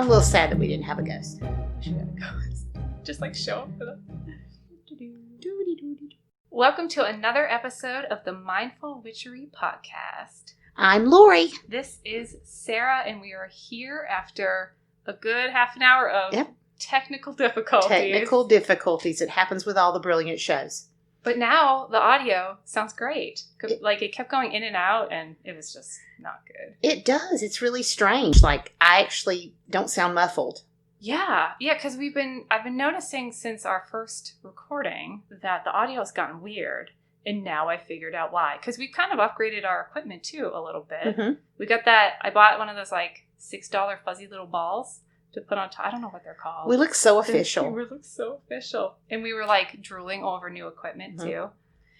I'm a little sad that we didn't have a ghost. Should have a ghost. Just like show up for them. Welcome to another episode of the Mindful Witchery podcast. I'm Lori. This is Sarah, and we are here after a good half an hour of technical difficulties. It happens with all the brilliant shows. But now the audio sounds great. It kept going in and out, and it was just not good. It does. It's really strange. Like, I actually don't sound muffled. Yeah, because I've been noticing since our first recording that the audio has gotten weird, and now I figured out why. Because we've kind of upgraded our equipment too a little bit. Mm-hmm. We got I bought one of those like $6 fuzzy little balls to put on top. I don't know what they're called. We look so official. We look so official, and we were like drooling over new equipment too.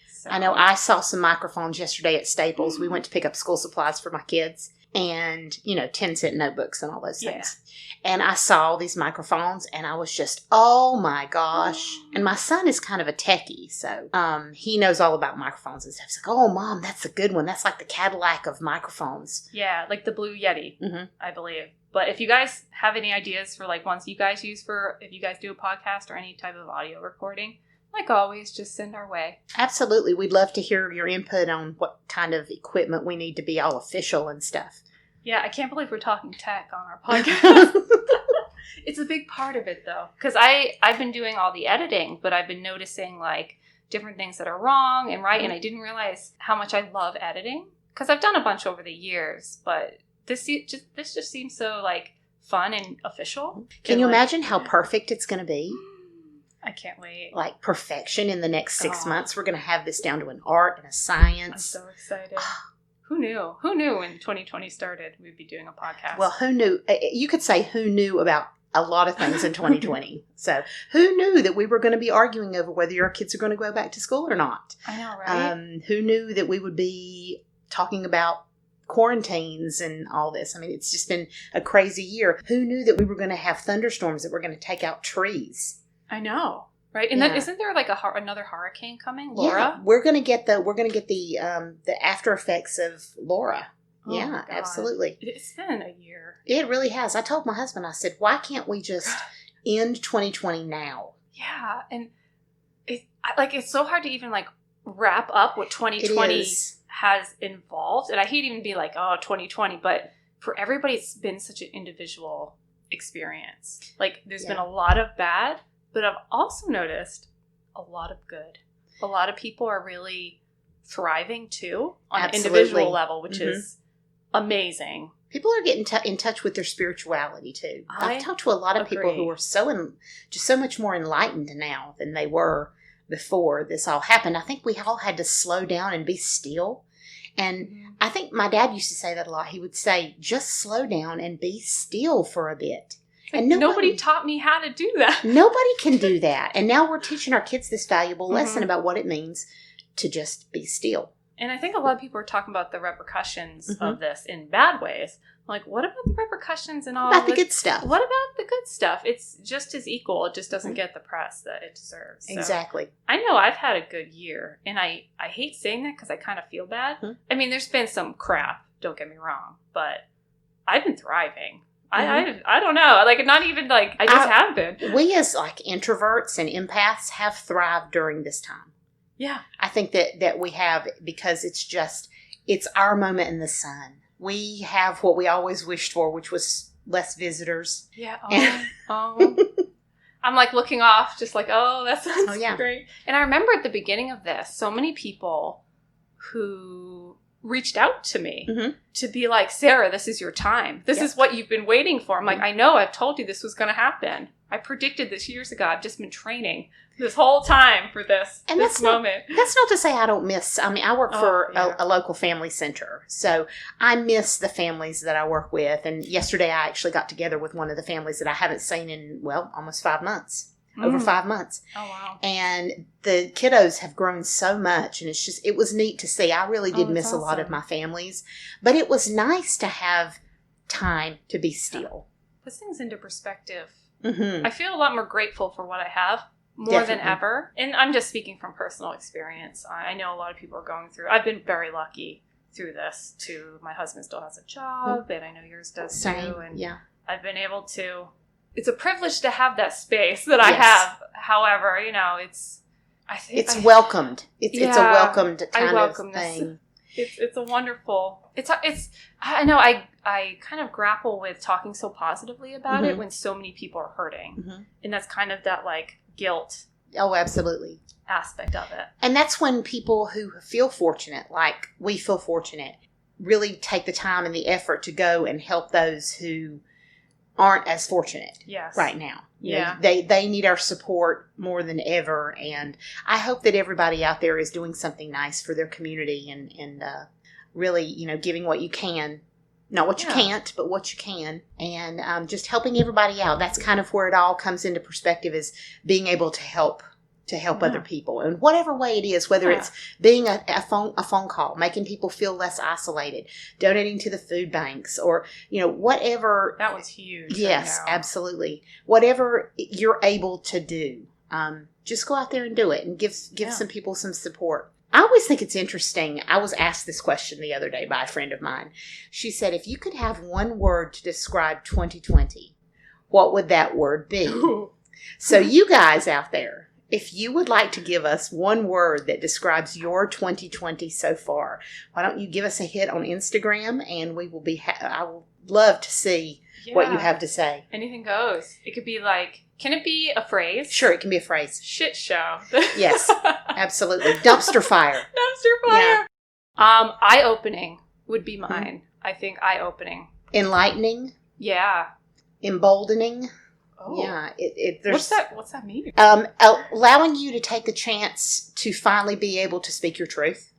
So. I know. I saw some microphones yesterday at Staples. We went to pick up school supplies for my kids. And, 10-cent notebooks and all those things. Yeah. And I saw these microphones and I was just, oh my gosh. And my son is kind of a techie. So he knows all about microphones and stuff. He's like, oh, Mom, that's a good one. That's like the Cadillac of microphones. Yeah, like the Blue Yeti, I believe. But if you guys have any ideas for like ones you guys use for if you guys do a podcast or any type of audio recording, like always, just send our way. Absolutely. We'd love to hear your input on what kind of equipment we need to be all official and stuff. Yeah, I can't believe we're talking tech on our podcast. It's a big part of it, though. Because I've been doing all the editing, but I've been noticing, like, different things that are wrong and right, and I didn't realize how much I love editing. Because I've done a bunch over the years, but this just seems so, like, fun and official. Can you imagine how perfect it's going to be? I can't wait. Like perfection in the next 6 months. We're going to have this down to an art and a science. I'm so excited. Who knew? Who knew when 2020 started we'd be doing a podcast? Well, who knew? You could say who knew about a lot of things in 2020. So who knew that we were going to be arguing over whether your kids are going to go back to school or not? I know, right? Who knew that we would be talking about quarantines and all this? I mean, it's just been a crazy year. Who knew that we were going to have thunderstorms that were going to take out trees? I know, right? And then isn't there like another hurricane coming, Laura? Yeah, we're gonna get the after effects of Laura. Oh, yeah, God. Absolutely. It's been a year. It really has. I told my husband, I said, why can't we just end 2020 now? Yeah, and it's so hard to even like wrap up what 2020 has involved. And I hate even be like, 2020, but for everybody, it's been such an individual experience. Like, there's been a lot of bad. But I've also noticed a lot of good. A lot of people are really thriving, too, on an individual level, which is amazing. People are getting in touch with their spirituality, too. I've talked to a lot of people who are just so much more enlightened now than they were before this all happened. I think we all had to slow down and be still. And I think my dad used to say that a lot. He would say, just slow down and be still for a bit. And nobody taught me how to do that. Nobody can do that. And now we're teaching our kids this valuable lesson about what it means to just be still. And I think a lot of people are talking about the repercussions of this in bad ways. Like, what about the repercussions and all about the good stuff? What about the good stuff? It's just as equal. It just doesn't get the press that it deserves. So exactly. I know I've had a good year. And I hate saying that because I kind of feel bad. I mean, there's been some crap. Don't get me wrong. But I've been thriving. I don't know. Like, not even, like, I just have been. We as, like, introverts and empaths have thrived during this time. Yeah. I think that we have because it's our moment in the sun. We have what we always wished for, which was less visitors. Yeah. I'm, like, looking off, just like, that sounds great. And I remember at the beginning of this, so many people who reached out to me to be like, Sarah, this is your time. This is what you've been waiting for. I'm like, I know, I've told you this was going to happen. I predicted this years ago. I've just been training this whole time for this moment. That's not to say I don't miss. I mean, I work for a local family center. So I miss the families that I work with. And yesterday I actually got together with one of the families that I haven't seen in, almost 5 months. Over 5 months. Oh, wow. And the kiddos have grown so much. And it was neat to see. I really did miss a lot of my families. But it was nice to have time to be still. Puts things into perspective. I feel a lot more grateful for what I have more than ever. And I'm just speaking from personal experience. I know a lot of people are going through. I've been very lucky through this too. My husband still has a job, and I know yours does too. And I've been able to, it's a privilege to have that space that I have. However, it's welcomed. It's a welcomed kind of thing. It's a wonderful, I know I kind of grapple with talking so positively about it when so many people are hurting. Mm-hmm. And that's kind of that like guilt. Oh, absolutely. Aspect of it. And that's when people who feel fortunate, like we feel fortunate, really take the time and the effort to go and help those who aren't as fortunate right now. Yeah. They need our support more than ever. And I hope that everybody out there is doing something nice for their community and really, giving what you can. Not what you can't, but what you can. And just helping everybody out. That's kind of where it all comes into perspective, is being able to help other people in whatever way it is, whether it's being a phone call, making people feel less isolated, donating to the food banks, or, whatever. That was huge. Yes, absolutely. Whatever you're able to do, just go out there and do it and give some people some support. I always think it's interesting. I was asked this question the other day by a friend of mine. She said, if you could have one word to describe 2020, what would that word be? So you guys out there, if you would like to give us one word that describes your 2020 so far, why don't you give us a hit on Instagram, and we will be, I will love to see what you have to say. Anything goes. It could be like, can it be a phrase? Sure, it can be a phrase. Shit show. Yes, absolutely. Dumpster fire. Dumpster fire. Yeah. Eye-opening would be mine. I think eye-opening. Enlightening. Yeah. Emboldening. Oh. Yeah. What's that mean? Allowing you to take a chance to finally be able to speak your truth.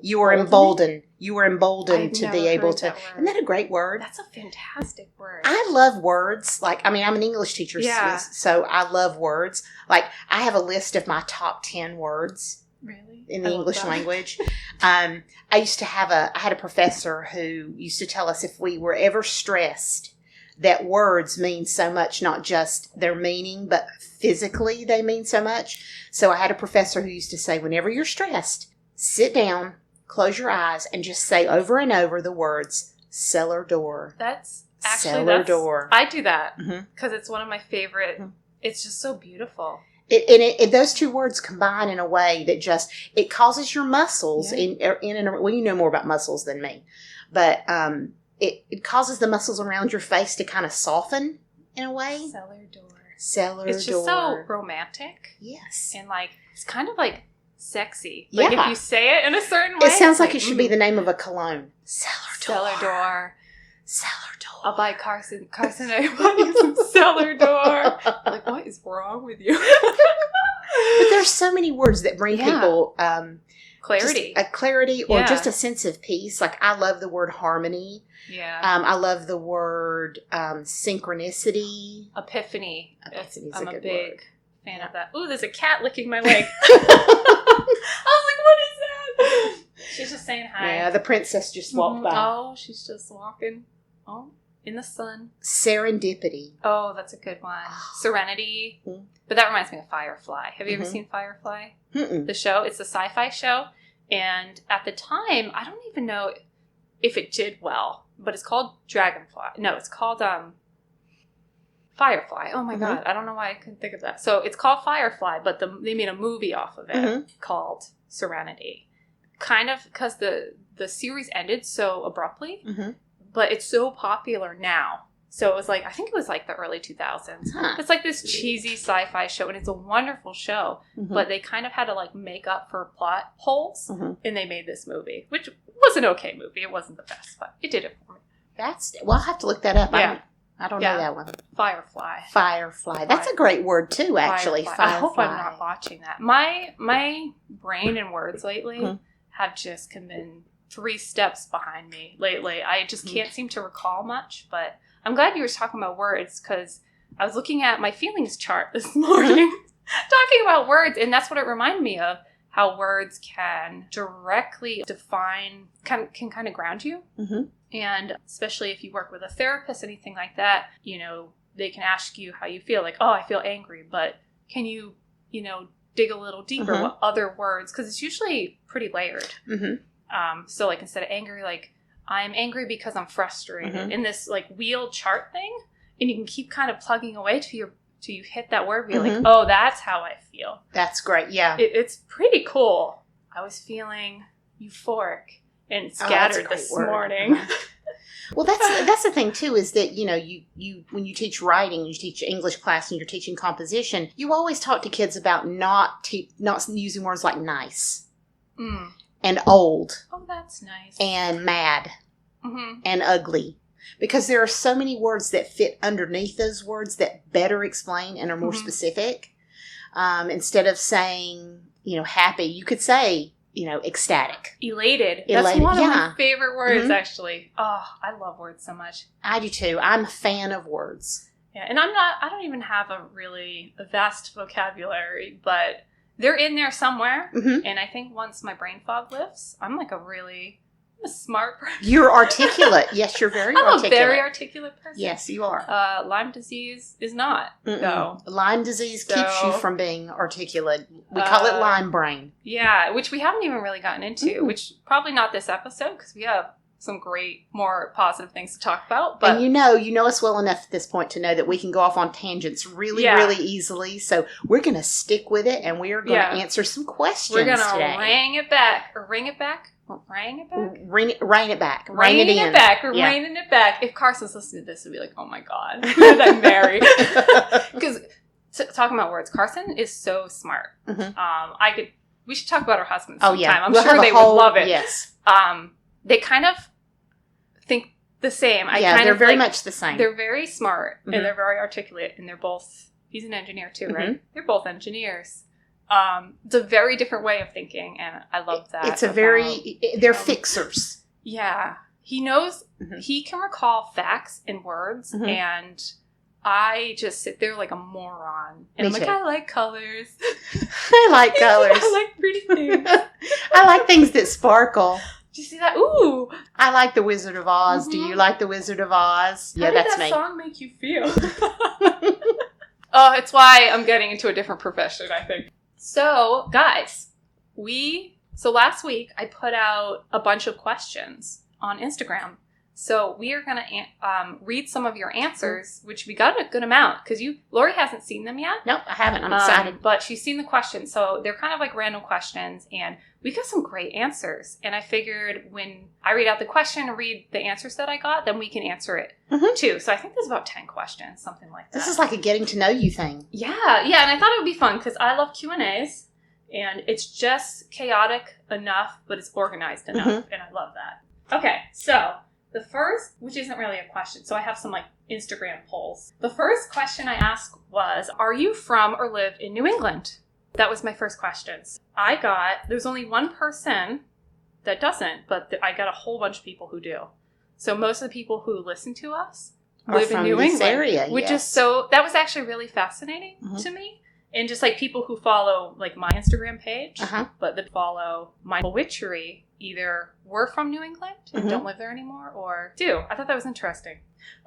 You were emboldened. You were emboldened to be able to. Isn't that a great word? That's a fantastic word. I love words. I'm an English teacher, so I love words. I have a list of my top 10 words. Really? In the English language. I had a professor who used to tell us if we were ever stressed, that words mean so much, not just their meaning, but physically they mean so much. So I had a professor who used to say, whenever you're stressed, sit down, close your eyes, and just say over and over the words, cellar door. That's actually, cellar door. I do that because it's one of my favorite. It's just so beautiful. Those two words combine in a way that it causes your muscles well, you know more about muscles than me, but it causes the muscles around your face to kind of soften in a way. Cellar door. Cellar door. It's just so romantic. Yes. And it's kind of sexy. Yeah. If you say it in a certain way. It sounds like it should be the name of a cologne. Cellar door. Cellar door. Cellar door. I'll buy Carson, I bought you some cellar door. What is wrong with you? But there's so many words that bring people clarity. A clarity or just a sense of peace. I love the word harmony. Yeah. I love the word synchronicity. Epiphany. I'm a big word. Fan of that. Ooh, there's a cat licking my leg. I was like, what is that? She's just saying hi. Yeah, the princess just walked by. Oh, she's just walking. Oh, in the sun. Serendipity. Oh, that's a good one. Serenity. Mm-hmm. But that reminds me of Firefly. Have you ever seen Firefly? Mm-mm. The show? It's a sci-fi show. And at the time, I don't even know if it did well, but it's called Dragonfly. No, it's called Firefly. Oh my God. I don't know why I couldn't think of that. So it's called Firefly, but they made a movie off of it called Serenity. Kind of because the series ended so abruptly, but it's so popular now. So it was I think it was the early 2000s. Huh. It's this cheesy sci-fi show, and it's a wonderful show, but they kind of had to make up for plot holes, and they made this movie, which was an okay movie. It wasn't the best, but it did it for me. I'll have to look that up. Yeah. I don't know that one. Firefly. That's a great word too, actually. Firefly. I hope I'm not botching that. My brain and words lately have just been 3 steps behind me lately. I just can't seem to recall much, but I'm glad you were talking about words because I was looking at my feelings chart this morning talking about words, and that's what it reminded me of, how words can directly define, can kind of ground you. And especially if you work with a therapist, anything like that, they can ask you how you feel. Oh, I feel angry, but can you, dig a little deeper? What other words? Because it's usually pretty layered. So instead of angry, I'm angry because I'm frustrated in this like wheel chart thing. And you can keep kind of plugging away till you hit that word where you're like, oh, that's how I feel. That's great. Yeah. It's pretty cool. I was feeling euphoric and scattered this morning. Well, that's the thing too, is that, you when you teach writing, you teach English class and you're teaching composition, you always talk to kids about not using words like nice and old. Oh, that's nice. And mad and ugly. Because there are so many words that fit underneath those words that better explain and are more specific. Instead of saying, happy, you could say, ecstatic. Elated. That's one of my favorite words, actually. Oh, I love words so much. I do too. I'm a fan of words. Yeah, and I don't even have a vast vocabulary, but they're in there somewhere. And I think once my brain fog lifts, I'm like a smart person. You're articulate. Yes, you're very articulate. I'm a very articulate person. Yes, you are. Lyme disease is not, though. Lyme disease keeps you from being articulate. We call it Lyme brain. Yeah, which we haven't even really gotten into, which probably not this episode, because we have some great, more positive things to talk about. But and you know us well enough at this point to know that we can go off on tangents really easily. So we're going to stick with it, and we are going to answer some questions today. We're going to ring it back. Rein it back. Rein it back. Rein it back. We're reining it back. If Carson's listening to this, he'll be like, oh my God, who did I marry? Because talking about words, Carson is so smart. We should talk about our husbands sometime. I'm sure they would love it. Yes. They kind of think the same. They're very much the same. They're very smart and they're very articulate, and they're both, he's an engineer too, right? They're both engineers. It's a very different way of thinking, and I love that. It's they're fixers. Yeah. He knows, he can recall facts and words, and I just sit there like a moron. And I'm like, I like colors. I like colors. I like pretty things. I like things that sparkle. Do you see that? Ooh. I like The Wizard of Oz. Do you like The Wizard of Oz? How did that song make you feel? Oh, it's why I'm getting into a different profession, I think. So, guys, last week I put out a bunch of questions on Instagram. So we are going to read some of your answers, which we got a good amount, because Lori hasn't seen them yet. Nope, I haven't. I'm excited. But she's seen the questions. So they're kind of like random questions, and we got some great answers. And I figured when I read out the question and read the answers that I got, then we can answer it too. So I think there's about 10 questions, something like that. This is like a getting to know you thing. Yeah. And I thought it would be fun because I love Q&As, and it's just chaotic enough, but it's organized enough, and I love that. Okay, so the first, which isn't really a question, so I have some Instagram polls. The first question I asked was, are you from or live in New England? That was my first question. There's only one person that doesn't, but I got a whole bunch of people who do. So most of the people who listen to us live in New England. Area, which is that was actually really fascinating to me. And just people who follow my Instagram page, but that follow mindfulwitchery either were from New England and don't live there anymore or do. I thought that was interesting.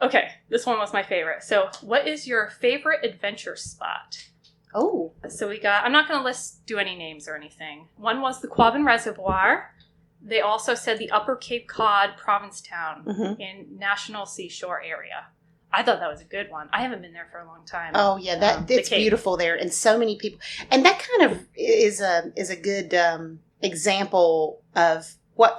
Okay, this one was my favorite. So what is your favorite adventure spot? Oh. So I'm not going to do any names or anything. One was the Quabbin Reservoir. They also said the Upper Cape Cod Provincetown in National Seashore area. I thought that was a good one. I haven't been there for a long time. Oh yeah, it's beautiful there, and so many people. And that kind of is a good example of what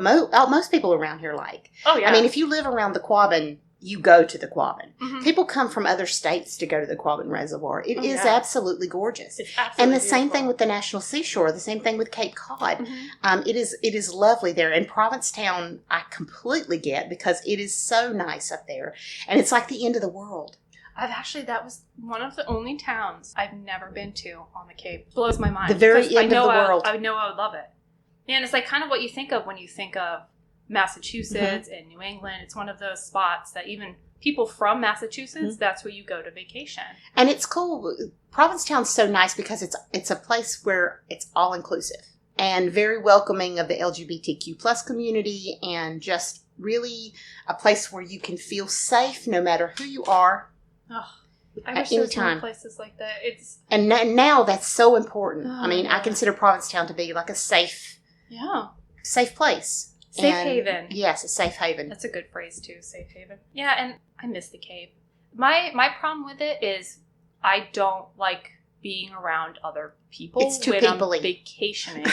most people around here like. Oh yeah. I mean, if you live around the Quabbin, you go to the Quabbin. People come from other states to go to the Quabbin Reservoir. It is absolutely gorgeous. It's absolutely and the beautiful. same thing with the National Seashore. The same thing with Cape Cod. It is lovely there. And Provincetown, I completely get, because it is so nice up there, and it's like the end of the world. That was one of the only towns I've never been to on the Cape. It blows my mind. The very end of the world. I know I would love it. And it's kind of what you think of when you think of Massachusetts and New England. It's one of those spots that even people from Massachusetts, that's where you go to vacation. And it's cool. Provincetown's so nice because it's a place where it's all inclusive and very welcoming of the LGBTQ plus community, and just really a place where you can feel safe no matter who you are. Oh, I wish there was more places like that. And now that's so important. I mean, I consider Provincetown to be like a safe place. Safe haven. Yes, a safe haven. That's a good phrase too, safe haven. Yeah, and I miss the Cape. My problem with it is I don't like being around other people It's too when people-y. I'm vacationing.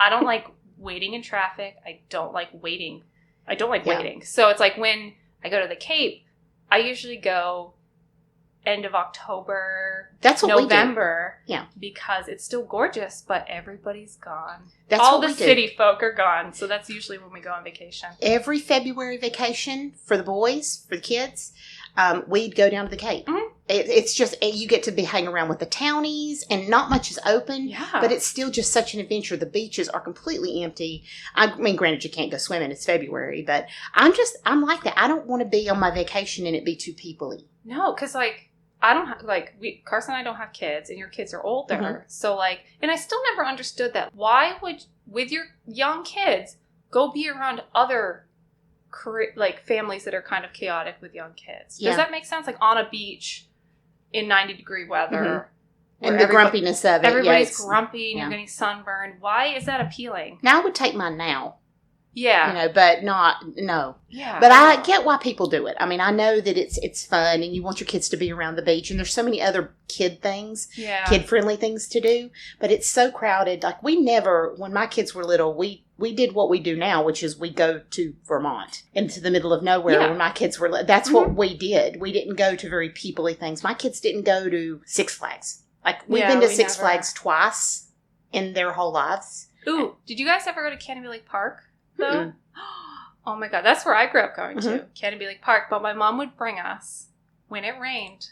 I don't like waiting in traffic. I don't like waiting. So it's like when I go to the Cape, I usually go end of October, That's what November. We do. Yeah. Because it's still gorgeous, but everybody's gone. That's all what the we do. city folk are gone, so that's usually when we go on vacation. Every February vacation for the boys, for the kids, we'd go down to the Cape. Mm-hmm. It's just, you get to be hanging around with the townies, and not much is open, but it's still just such an adventure. The beaches are completely empty. I mean, granted, you can't go swimming. It's February, but I'm like that. I don't want to be on my vacation and it be too people-y. No, because, like, I don't have, like, Carson and I don't have kids, and your kids are older. Mm-hmm. So, like, and I still never understood that. Why would, with your young kids, go be around other families that are kind of chaotic with young kids? Does that make sense? Like, on a beach in 90-degree weather. Mm-hmm. And the grumpiness of it. Everybody's grumpy and you're getting sunburned. Why is that appealing? Now, I would take mine now. Yeah. But no. Yeah. But I get why people do it. I mean, I know that it's fun and you want your kids to be around the beach, and there's so many other kid-friendly things to do, but it's so crowded. Like, we never, when my kids were little, we did what we do now, which is we go to Vermont, into the middle of nowhere when my kids were, that's what we did. We didn't go to very people-y things. My kids didn't go to Six Flags. Like, we've been to Six Flags twice in their whole lives. Ooh, did you guys ever go to Canopy Lake Park? Though? Mm-mm. Oh my God, that's where I grew up going to, Canopy Lake Park. But my mom would bring us when it rained.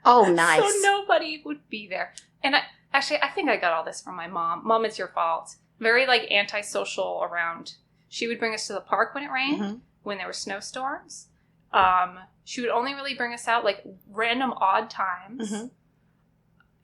Oh, nice. So nobody would be there. And I think I got all this from my mom. Mom, it's your fault. Very, like, antisocial around. She would bring us to the park when it rained, when there were snowstorms. She would only really bring us out, like, random odd times. Mm-hmm.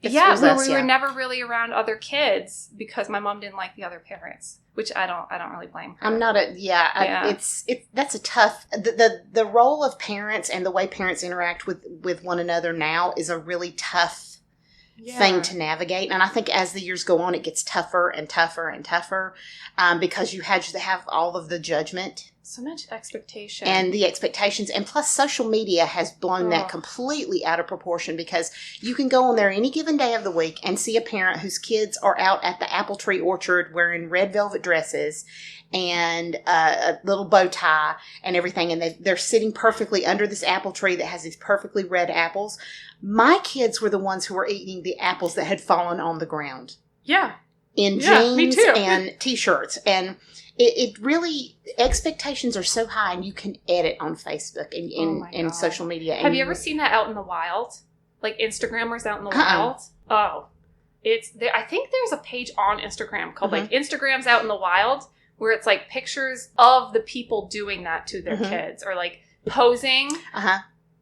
We were never really around other kids because my mom didn't like the other parents, which I don't really blame her. I'm not that's a tough, the role of parents and the way parents interact with one another now is a really tough thing to navigate. And I think as the years go on, it gets tougher and tougher and tougher, because you had to have all of the judgment. So much expectation. And the expectations. And plus, social media has blown that completely out of proportion, because you can go on there any given day of the week and see a parent whose kids are out at the apple tree orchard wearing red velvet dresses and a little bow tie and everything. And they're sitting perfectly under this apple tree that has these perfectly red apples. My kids were the ones who were eating the apples that had fallen on the ground. Yeah. In jeans and T-shirts. And it really, expectations are so high, and you can edit on Facebook and social media. Have you ever seen that out in the wild? Like Instagrammers out in the wild? Oh. I think there's a page on Instagram called like Instagrams Out in the Wild, where it's like pictures of the people doing that to their kids, or like posing.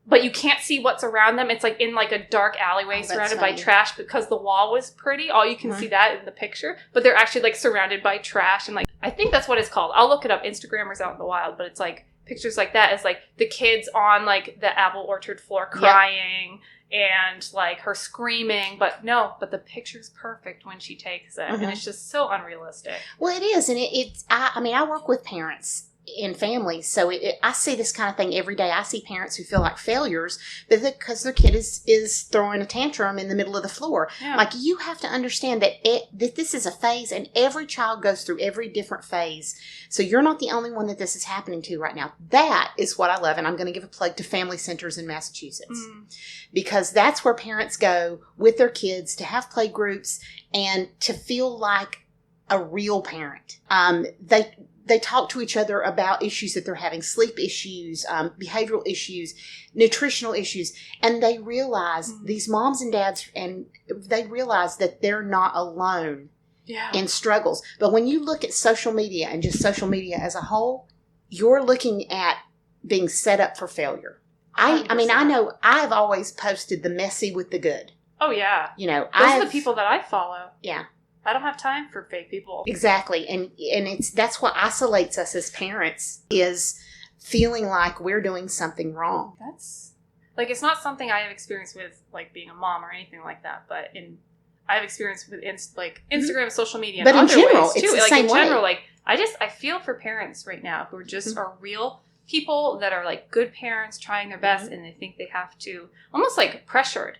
But you can't see what's around them. It's like in like a dark alleyway surrounded by trash, because the wall was pretty. All you can see that in the picture. But they're actually like surrounded by trash. And like, I think that's what it's called. I'll look it up. Instagrammers Out in the Wild. But it's like pictures like that. It's like the kids on like the apple orchard floor crying and like her screaming. But the picture's perfect when she takes it. And it's just so unrealistic. Well, it is. And I work with parents in families, so I see this kind of thing every day. I see parents who feel like failures because their kid is throwing a tantrum in the middle of the floor. Like, you have to understand that this is a phase, and every child goes through every different phase. So you're not the only one that this is happening to right now. That is what I love, and I'm going to give a plug to family centers in Massachusetts, because that's where parents go with their kids to have play groups and to feel like a real parent. They talk to each other about issues that they're having, sleep issues, behavioral issues, nutritional issues, and they realize, these moms and dads, and they realize that they're not alone in struggles. But when you look at social media and just social media as a whole, you're looking at being set up for failure. I mean, I know I've always posted the messy with the good. Oh, yeah. Those are the people that I follow. Yeah. I don't have time for fake people. Exactly. And that's what isolates us as parents, is feeling like we're doing something wrong. That's like, it's not something I have experience with, like being a mom or anything like that. But I have experience with Instagram, social media, and but in other general, ways too. it's the Like same in general, way. like I feel for parents right now who are just are real people that are like good parents trying their best, and they think they have to almost like pressured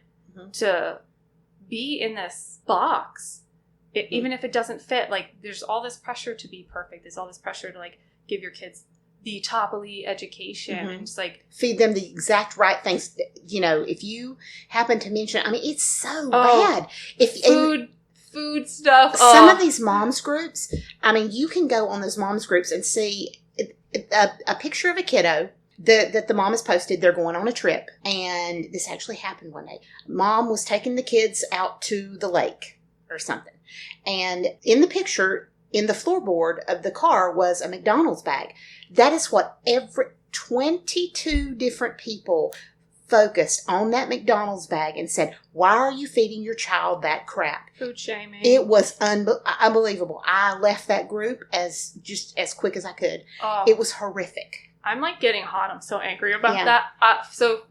to be in this box, even if it doesn't fit. Like there's all this pressure to be perfect. There's all this pressure to like give your kids the top elite education and just like feed them the exact right things. You know, if you happen to mention, I mean, it's so bad. If food stuff. Some of these moms groups, I mean, you can go on those moms groups and see a picture of a kiddo that the mom has posted. They're going on a trip, and this actually happened one day. Mom was taking the kids out to the lake or something, and in the picture, in the floorboard of the car was a McDonald's bag. That is what 22 different people focused on that McDonald's bag and said, why are you feeding your child that crap? Food shaming. It was unbelievable. I left that group as quick as I could. It was horrific. I'm like getting hot. I'm so angry about that. So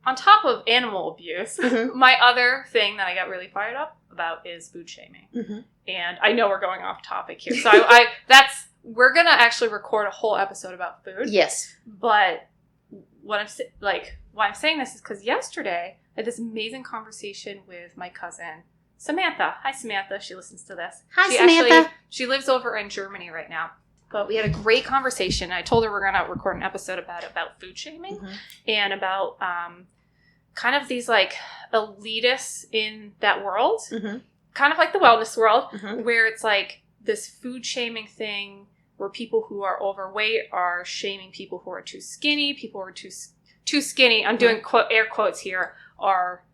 on top of animal abuse, my other thing that I got really fired up about is food shaming. And I know we're going off topic here. So we're going to actually record a whole episode about food. Yes. But why I'm saying this is because yesterday I had this amazing conversation with my cousin, Samantha. Hi, Samantha. She listens to this. Hi, Samantha. She lives over in Germany right now. But we had a great conversation. I told her we're going to record an episode about food shaming and about kind of these like elitists in that world, kind of like the wellness world, where it's like this food shaming thing where people who are overweight are shaming people who are too skinny. People who are too skinny, I'm doing air quotes here, are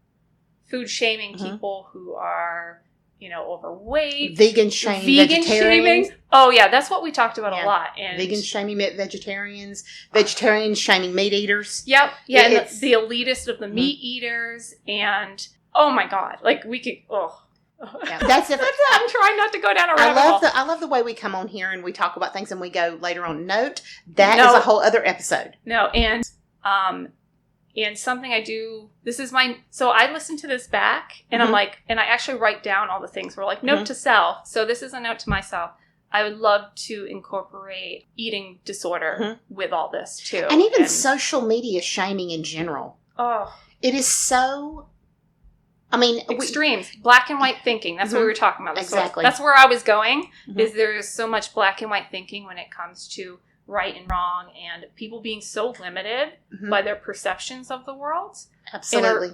food shaming people who are, overweight. Vegan shaming vegetarians. Oh, yeah, that's what we talked about a lot. And vegan shaming vegetarians, vegetarians shaming meat eaters. Yep. Yeah, and the elitist of the meat eaters. And, oh, my God. Like, we could... Oh. Yeah, that's I'm trying not to go down a rabbit hole. I love the way we come on here and we talk about things and we go later on. Note, that is a whole other episode. No, and something I do, so I listen to this back and I'm like, and I actually write down all the things. We're like, note to self. So this is a note to myself. I would love to incorporate eating disorder with all this too. And even social media shaming in general. Oh. It is so... I mean... Extremes. Black and white thinking. That's what we were talking about. Exactly. That's where I was going, is there's so much black and white thinking when it comes to right and wrong and people being so limited by their perceptions of the world. Absolutely.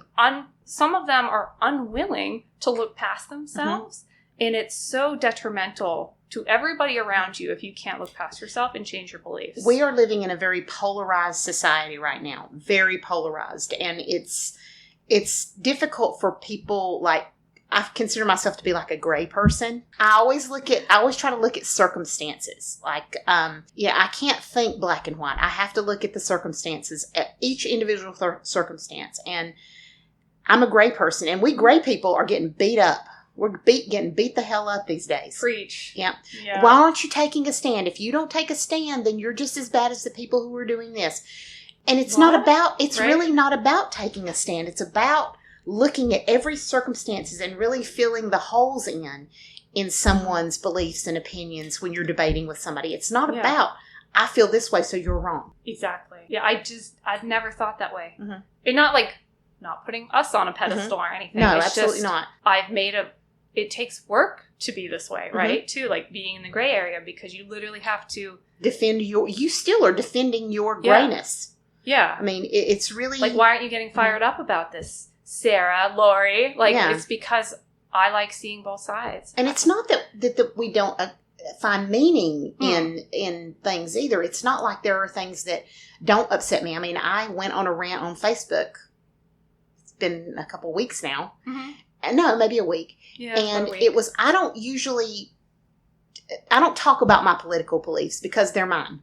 Some of them are unwilling to look past themselves, and it's so detrimental to everybody around you if you can't look past yourself and change your beliefs. We are living in a very polarized society right now. Very polarized. And it's difficult for people, like, I consider myself to be like a gray person. I always try to look at circumstances. Like, I can't think black and white. I have to look at the circumstances, at each individual circumstance. And I'm a gray person, and we gray people are getting beat up. We're getting beat the hell up these days. Preach. Yeah. Why aren't you taking a stand? If you don't take a stand, then you're just as bad as the people who are doing this. And it's really not about taking a stand. It's about looking at every circumstances and really filling the holes in someone's beliefs and opinions when you're debating with somebody. It's not about, I feel this way, so you're wrong. Exactly. Yeah, I've never thought that way. And not putting us on a pedestal or anything. No, it's absolutely just, not. It takes work to be this way, right? Too, like being in the gray area, because you literally have to you still are defending your grayness. Yeah. I mean, it's really... Like, why aren't you getting fired up about this, Sarah, Lori? Like, it's because I like seeing both sides. And it's not that we don't find meaning in things either. It's not like there are things that don't upset me. I mean, I went on a rant on Facebook. It's been a couple weeks now. No, maybe a week. Yeah, and it was... I don't talk about my political beliefs because they're mine.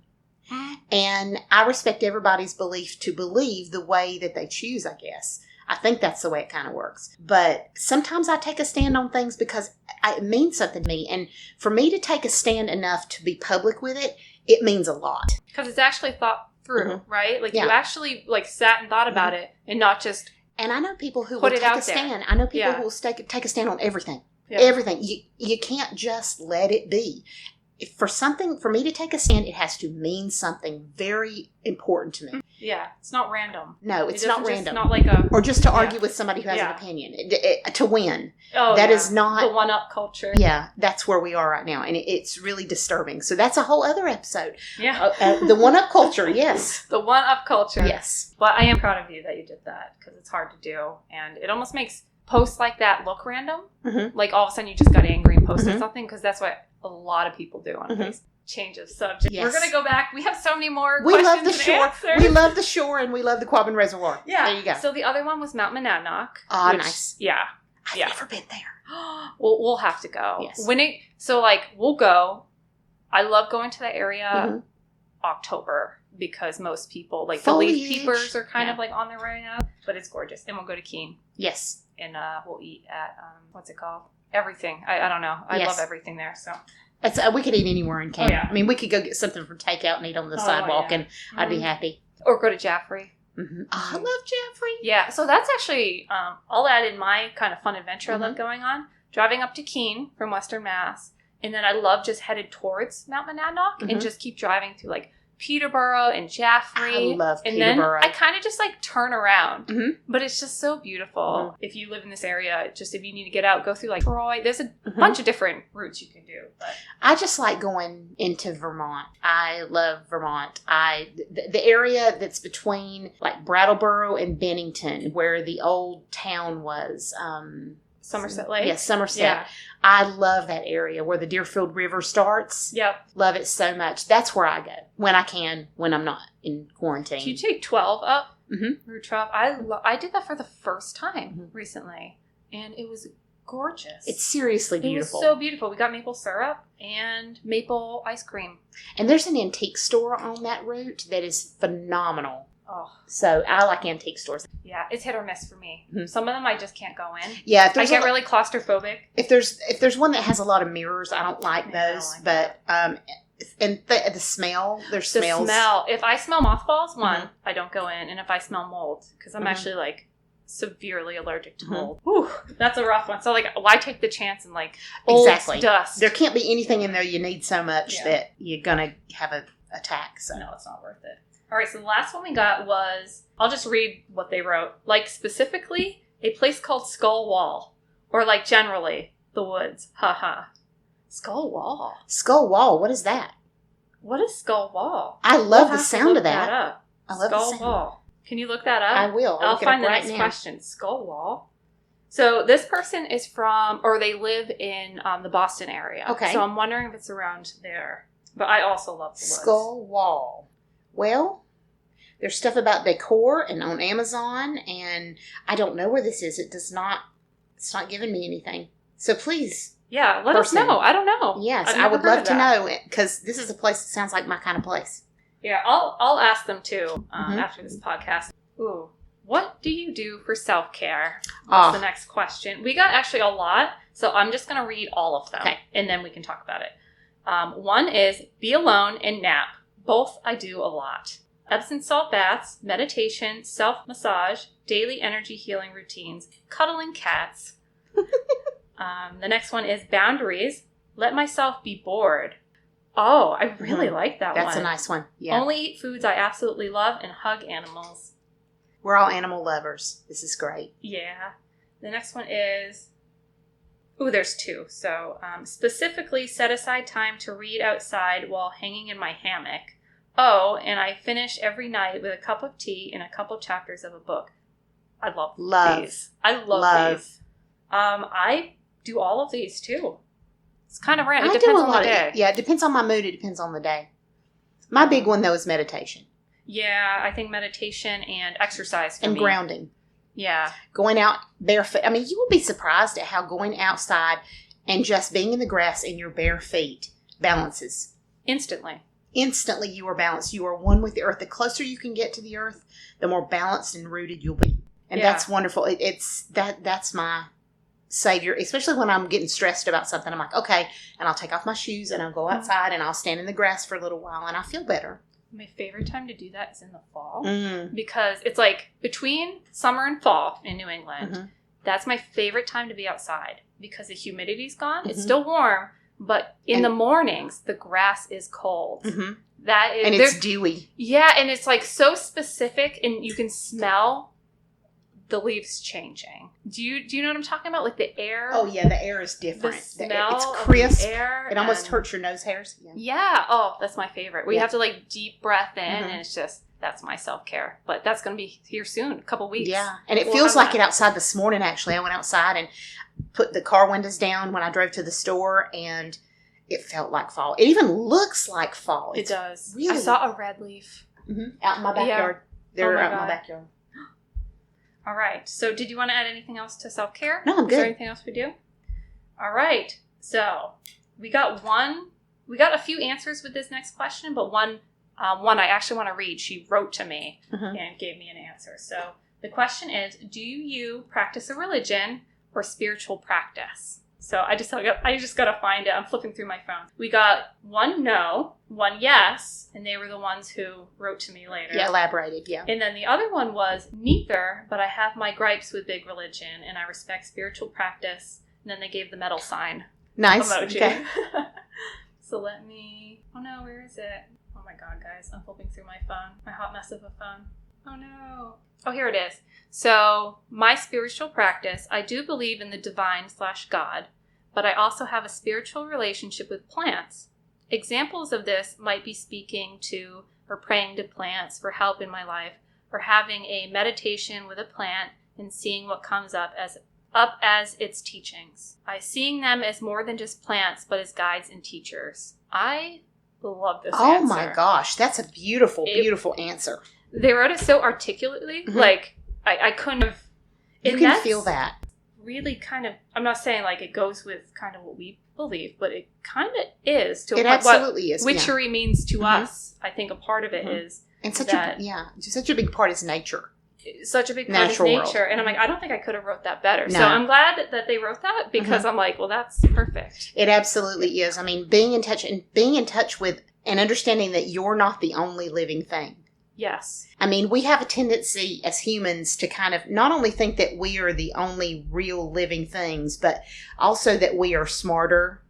And I respect everybody's belief to believe the way that they choose, I guess. I think that's the way it kind of works. But sometimes I take a stand on things because it means something to me. And for me to take a stand enough to be public with it, it means a lot. Because it's actually thought through, right? Like you actually sat and thought about it and not just And I know people who Put will it take out a stand. I know people who will take a stand on everything. Yeah. Everything. You can't just let it be. For me to take a stand, it has to mean something very important to me. Yeah, it's not random. No, it's not random. It's not like or just to argue with somebody who has an opinion to win. Oh, that is not the one-up culture. Yeah, that's where we are right now, and it's really disturbing. So that's a whole other episode. Yeah, the one-up culture. Yes, the one-up culture. Yes, but I am proud of you that you did that because it's hard to do, and it almost makes posts like that look random. Mm-hmm. Like all of a sudden you just got angry and posted something because that's what a lot of people do on Facebook. Change of subject. Yes. We're going to go back. We have so many more we questions love the shore. answers. We love the shore and we love the Quabbin Reservoir. Yeah. There you go. So the other one was Mount Monadnock. Ah, nice. Yeah. I've never been there. We'll have to go. Yes. We'll go. I love going to that area October because most people, like Foliage. the leaf peepers are kind of like on their way up, but it's gorgeous. And we'll go to Keene. Yes. And we'll eat at, what's it called? Everything. I don't know. I love everything there, so. We could eat anywhere in Canada. Oh, yeah. I mean, we could go get something from takeout and eat on the sidewalk, and I'd be happy. Or go to Jaffrey. Mm-hmm. Oh, I love Jaffrey. Yeah, so that's actually, I'll add in my kind of fun adventure I love going on. Driving up to Keene from Western Mass, and then I love just headed towards Mount Monadnock and just keep driving through like Peterborough and Jaffrey. I love and Peterborough. then I kind of just like turn around. Mm-hmm. But it's just so beautiful. If you live in this area, just if you need to get out, go through like Troy. There's a bunch of different routes you can do. But I just like going into Vermont. I love Vermont. The area that's between like Brattleboro and Bennington, where the old town was. Somerset Lake? Yes, Somerset. Yeah. I love that area where the Deerfield River starts. Yep. Love it so much. That's where I go when I can, when I'm not in quarantine. Can you take 12 up? Mm-hmm. Route 12. I did that for the first time recently, and it was gorgeous. It's seriously beautiful. It was so beautiful. We got maple syrup and maple ice cream. And there's an antique store on that route that is phenomenal. Oh. So I like antique stores. Yeah, it's hit or miss for me. Mm-hmm. Some of them I just can't go in. Yeah, I get really claustrophobic. If there's one that has a lot of mirrors, I don't like those. But and the smell, there's the smells. Smell. If I smell mothballs, I don't go in, and if I smell mold, because I'm actually like severely allergic to mold. Whew, that's a rough one. So like, why take the chance and like old dust? There can't be anything in there you need so much that you're gonna have an attack. So no, it's not worth it. All right, so the last one we got was, I'll just read what they wrote. Like, specifically, a place called Skull Wall. Or, like, generally, the woods. Haha. Skull Wall. Skull Wall, what is that? What is Skull Wall? I love the sound of that. I love Skull Wall. Can you look that up? I will. I'll find the next question. Skull Wall. So, this person is from, or they live in the Boston area. Okay. So, I'm wondering if it's around there. But I also love the woods. Skull Wall. Well, there's stuff about decor and on Amazon, and I don't know where this is. It's not giving me anything. So please. Yeah, let us know. I don't know. Yes, I would love to know, because this is a place that sounds like my kind of place. Yeah, I'll ask them too after this podcast. Ooh, what do you do for self-care? That's the next question. We got actually a lot, so I'm just going to read all of them, and then we can talk about it. One is be alone and nap. Both I do a lot. Epsom salt baths, meditation, self-massage, daily energy healing routines, cuddling cats. The next one is boundaries. Let myself be bored. Oh, I really like that one. That's a nice one. Yeah. Only eat foods I absolutely love and hug animals. We're all animal lovers. This is great. Yeah. The next one is... Ooh, there's two. So, specifically set aside time to read outside while hanging in my hammock. Oh, and I finish every night with a cup of tea and a couple chapters of a book. I love these. I love these. I do all of these too. It's kind of random. It depends on the day. Yeah, it depends on my mood. It depends on the day. My big one, though, is meditation. Yeah, I think meditation and exercise for me. And grounding. Yeah. Going out barefoot. I mean, you will be surprised at how going outside and just being in the grass in your bare feet balances. Instantly you are balanced. You are one with the earth. The closer you can get to the earth, the more balanced and rooted you'll be. And that's wonderful. That's my savior, especially when I'm getting stressed about something. I'm like, okay, and I'll take off my shoes and I'll go outside and I'll stand in the grass for a little while and I feel better. My favorite time to do that is in the fall. Mm. Because it's like between summer and fall in New England. Mm-hmm. That's my favorite time to be outside because the humidity's gone. Mm-hmm. It's still warm, but in the mornings, the grass is cold. Mm-hmm. That is, and it's dewy. Yeah, and it's like so specific, and you can smell the leaves changing. Do you know what I'm talking about? Like the air. Oh yeah, the air is different. The smell it's crisp. of the air. It almost hurts your nose hairs. Yeah. Yeah. Oh, that's my favorite. We Yeah. have to like deep breath in, Mm-hmm. and it's just that's my self-care. But that's going to be here soon, a couple weeks. Yeah, and it We'll feels have like that. it outside this morning. Actually, I went outside and put the car windows down when I drove to the store, and it felt like fall. It even looks like fall. It does. really- I saw a red leaf. Out in my backyard. They're my out in my God. backyard. All right. So did you want to add anything else to self-care? No, I'm Is there good. anything else we do? All right. So we got a few answers with this next question, but one I actually want to read. She wrote to me Mhm. and gave me an answer. So the question is, do you practice a religion or spiritual practice? So I just got to find it. I'm flipping through my phone. We got one no, one yes, and they were the ones who wrote to me later. Yeah, elaborated. Yeah. And then the other one was neither, but I have my gripes with big religion and I respect spiritual practice. And then they gave the metal sign Nice. emoji. Okay. So let me. Oh no, where is it? Oh my god, guys, I'm flipping through my phone. My hot mess of a phone. Oh no. Oh, here it is. So my spiritual practice, I do believe in the divine/God, but I also have a spiritual relationship with plants. Examples of this might be speaking to or praying to plants for help in my life, or having a meditation with a plant and seeing what comes up as its teachings. I seeing them as more than just plants, but as guides and teachers. I love this Oh answer. my gosh, that's a beautiful, beautiful answer. They wrote it so articulately, Mhm. like I couldn't have. You and can that's feel that. really kind of. I'm not saying like it goes with kind of what we believe, but it kind of is to It what absolutely is. Yeah. witchery means to Mhm. us. I think a part of it Mhm. is And such that- such a big part is nature. such a big part Natural of world. nature. And I'm like, I don't think I could have wrote that better. No. So I'm glad that they wrote that because I'm like, well, that's perfect. It absolutely is. I mean, being in touch with and understanding that you're not the only living thing. Yes. I mean, we have a tendency as humans to kind of not only think that we are the only real living things, but also that we are smarter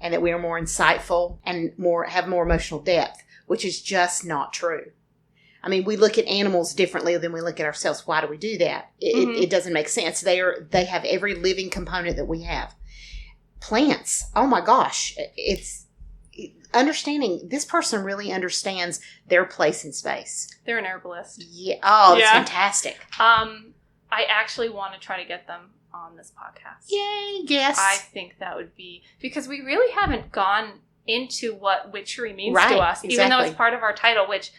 and that we are more insightful and have more emotional depth, which is just not true. I mean, we look at animals differently than we look at ourselves. Why do we do that? It doesn't make sense. They have every living component that we have. Plants, oh my gosh, understanding this person really understands their place in space. They're an herbalist. Yeah. Oh, it's Yeah. fantastic. I actually want to try to get them on this podcast. Yay, yes. I think that would be, because we really haven't gone into what witchery means Right, to us, even though exactly. it's part of our title, which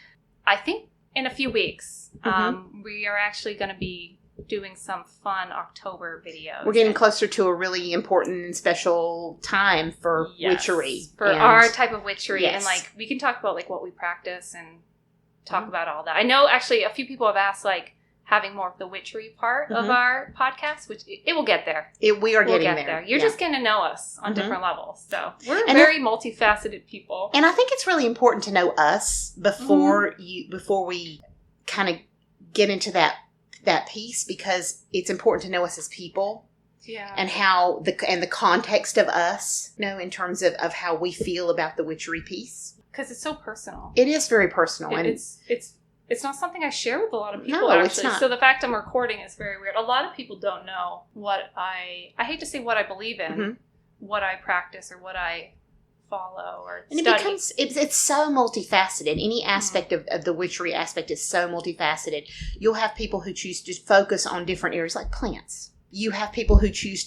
I think in a few weeks, Mhm. we are actually going to be doing some fun October videos. We're getting closer to a really important and special time for witchery. For and- our type of witchery. Yes. And like, we can talk about like what we practice and talk about all that. I know actually a few people have asked like having more of the witchery part of our podcast, which it will get there. we are We'll getting get there. You're Yeah. just getting to know us on Mhm. different levels. So we're And very multifaceted people. And I think it's really important to know us before we kind of get into that piece, because it's important to know us as people Yeah. and how the context of us, in terms of how we feel about the witchery piece. Because it's so personal. It is very personal. And It's not something I share with a lot of people, No, actually. it's not. So the fact I'm recording is very weird. A lot of people don't know what I hate to say what I believe in, Mhm. what I practice, or what I follow or And study. it's so multifaceted. Any aspect of the witchery aspect is so multifaceted. You'll have people who choose to focus on different areas like plants. You have people who choose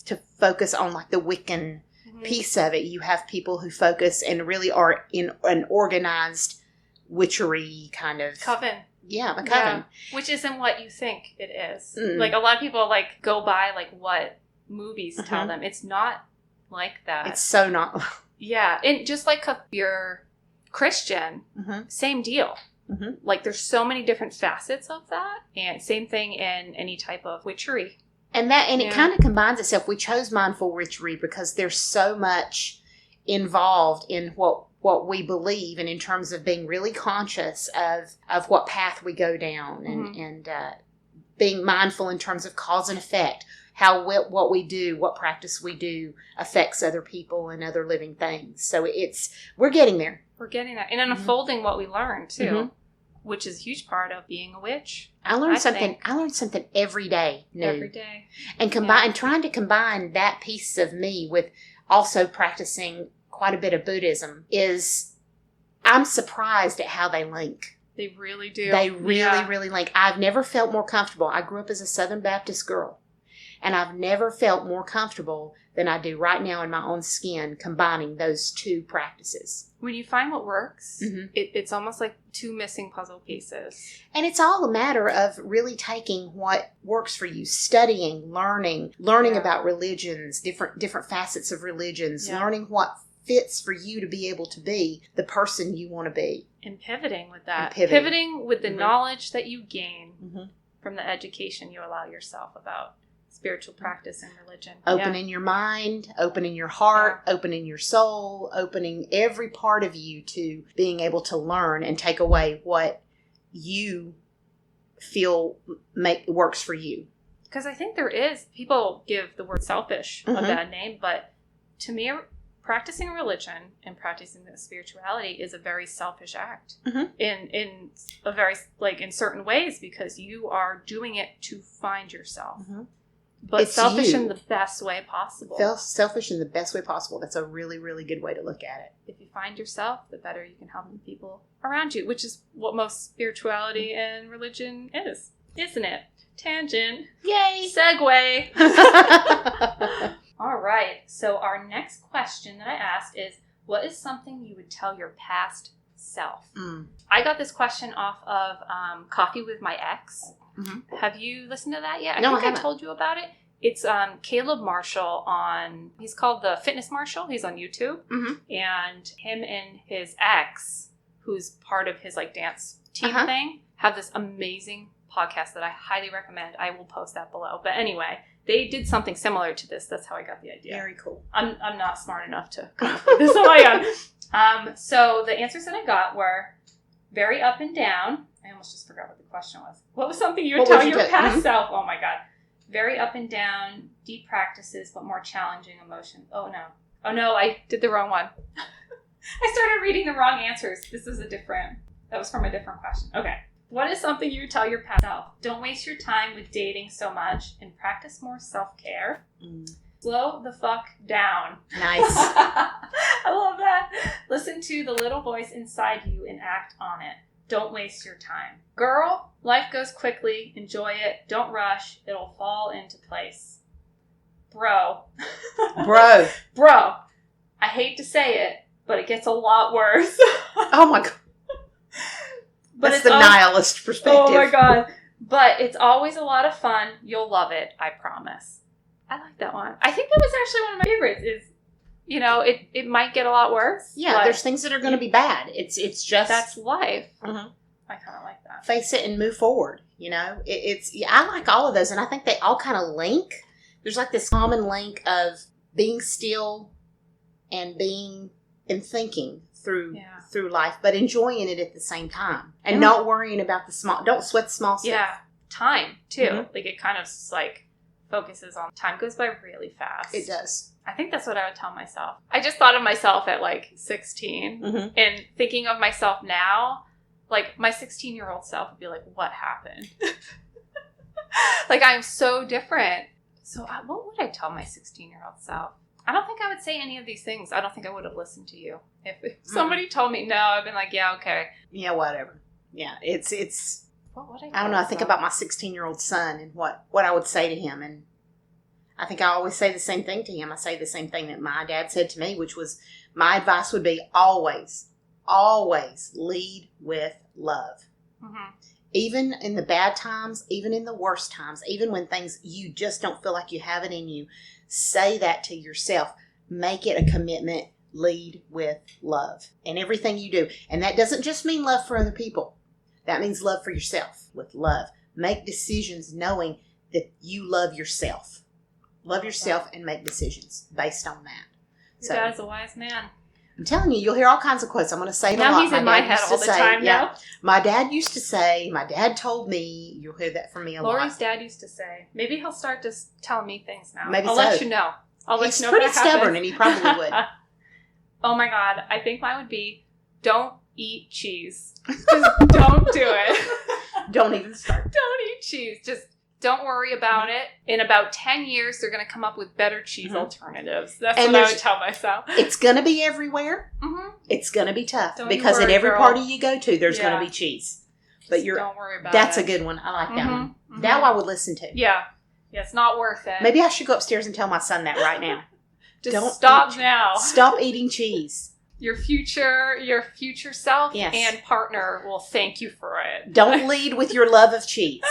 to focus on like the Wiccan piece of it. You have people who focus and really are in an organized witchery kind of Coven. Yeah, a coven. Yeah. Which isn't what you think it is. Mm. Like a lot of people like go by like what movies tell Mhm. them. It's not like that. It's so not. Yeah, and just like if you're Christian, Mhm. same deal. Mhm. Like there's so many different facets of that, and same thing in any type of witchery. And it Yeah. kind of combines itself. We chose mindful witchery because there's so much involved in what what we believe, and in terms of being really conscious of what path we go down, and being mindful in terms of cause and effect, how what we do, what practice we do affects other people and other living things. So we're getting there. We're getting there. And unfolding what we learn, too, which is a huge part of being a witch. I learn something every day new. Every day. And trying to combine that piece of me with also practicing quite a bit of Buddhism I'm surprised at how they link. They really do. They really link. I've never felt more comfortable. I grew up as a Southern Baptist girl, and I've never felt more comfortable than I do right now in my own skin combining those two practices. When you find what works, it's almost like two missing puzzle pieces. And it's all a matter of really taking what works for you, studying, learning about religions, different facets of religions, learning what fits for you to be able to be the person you want to be. And pivoting with that. Pivoting with the knowledge that you gain from the education you allow yourself about spiritual practice and religion. Opening your mind, opening your heart, opening your soul, opening every part of you to being able to learn and take away what you feel works for you. Because I think people give the word selfish a bad name, but to me, practicing religion and practicing the spirituality is a very selfish act in a very, in certain ways, because you are doing it to find yourself. But it's selfish in the best way possible. Selfish in the best way possible. That's a really, really good way to look at it. If you find yourself, the better you can help the people around you, which is what most spirituality and religion is, isn't it? Tangent. Yay! Segue. All right. So our next question that I asked is, what is something you would tell your past self? I got this question off of Coffee with My Ex. Have you listened to that yet? No, I think I told you about it. It's Caleb Marshall he's called the Fitness Marshall. He's on YouTube. And him and his ex, who's part of his dance team thing, have this amazing podcast that I highly recommend. I will post that below. But anyway, they did something similar to this. That's how I got the idea. Very cool. I'm not smart enough to come up with this on my own. So the answers that I got were very up and down. I almost just forgot what the question was. What was something you would tell your past self? Oh my God. Very up and down, deep practices, but more challenging emotions. Oh no, I did the wrong one. I started reading the wrong answers. That was from a different question. Okay. What is something you would tell your past self? Don't waste your time with dating so much and practice more self-care. Slow the fuck down. Nice. I love that. Listen to the little voice inside you and act on it. Don't waste your time. Girl, life goes quickly. Enjoy it. Don't rush. It'll fall into place. Bro. I hate to say it, but it gets a lot worse. Oh my God. But that's the nihilist perspective. Oh my God. But it's always a lot of fun. You'll love it. I promise. I like that one. I think that was actually one of my favorites it might get a lot worse. Yeah, there's things that are going to be bad. It's just... That's life. I kind of like that. Face it and move forward, I like all of those, and I think they all kind of link. There's this common link of being still and thinking through life, but enjoying it at the same time. And not worrying about don't sweat the small stuff. Yeah. Time, too. It kind of focuses on time. Goes by really fast. It does. I think that's what I would tell myself. I just thought of myself at 16 and thinking of myself now, my 16-year-old self would be like, what happened? I'm so different. So what would I tell my 16-year-old self? I don't think I would say any of these things. I don't think I would have listened to you. If somebody told me no, I'd been like, yeah, okay. Yeah, whatever. Yeah, it's what would I don't know. I think about my 16-year-old son and what I would say to him, and I think I always say the same thing to him. I say the same thing that my dad said to me, which was my advice would be always lead with love. Even in the bad times, even in the worst times, even when things you just don't feel like you have it in you, say that to yourself. Make it a commitment. Lead with love in everything you do. And that doesn't just mean love for other people. That means love for yourself with love. Make decisions knowing that you love yourself. Love yourself and make decisions based on that. Your dad's a wise man. I'm telling you, you'll hear all kinds of quotes. I'm going to say it a lot. Now he's in my head all the time now. My dad used to say, my dad told me, you'll hear that from me a lot. Lori's dad used to say. Maybe he'll start just telling me things now. Maybe I'll let you know. He's pretty stubborn, and he probably would. Oh my God. I think mine would be, don't eat cheese. Just don't do it. Don't even start. Don't eat cheese. Just don't worry about it. In about 10 years, they're going to come up with better cheese alternatives. That's what I would tell myself. It's going to be everywhere. Mm-hmm. It's going to be tough. Because at every party you go to, there's going to be cheese. But don't worry about that's it. a good one. I like that one. Mm-hmm. That I would listen to. Yeah. Yeah, it's not worth it. Maybe I should go upstairs and tell my son that right now. Don't stop now. Stop eating cheese. Your future self and partner will thank you for it. Don't lead with your love of cheese.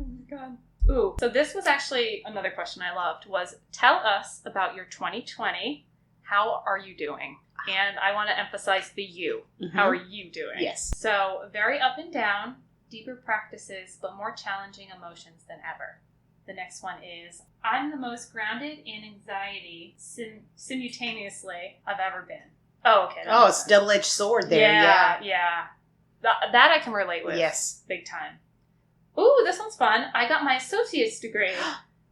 Oh my God. Ooh. So this was actually another question I loved was, tell us about your 2020. How are you doing? And I want to emphasize the you. Mm-hmm. How are you doing? Yes. So very up and down, deeper practices, but more challenging emotions than ever. The next one is, I'm the most grounded in anxiety simultaneously I've ever been. Oh, okay. It's a double-edged sword there. Yeah. That I can relate with. Yes. Big time. Ooh, this one's fun. I got my associate's degree.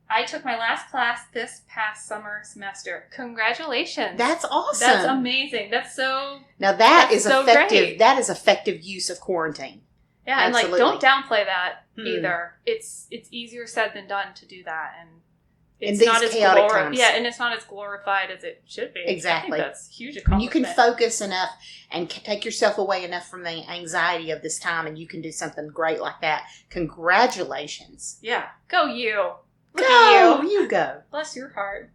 I took my last class this past semester. Congratulations. That's awesome. That's amazing. That's so... Now that is so effective. Great. That is effective use of quarantine. Yeah, Absolutely. And don't downplay that either. It's easier said than done to do that, and it's not as chaotic times. Yeah, and it's not as glorified as it should be. Exactly. I think that's a huge accomplishment. You can focus enough and take yourself away enough from the anxiety of this time, and you can do something great like that. Congratulations. Yeah, go you. Look at you. You go. Bless your heart.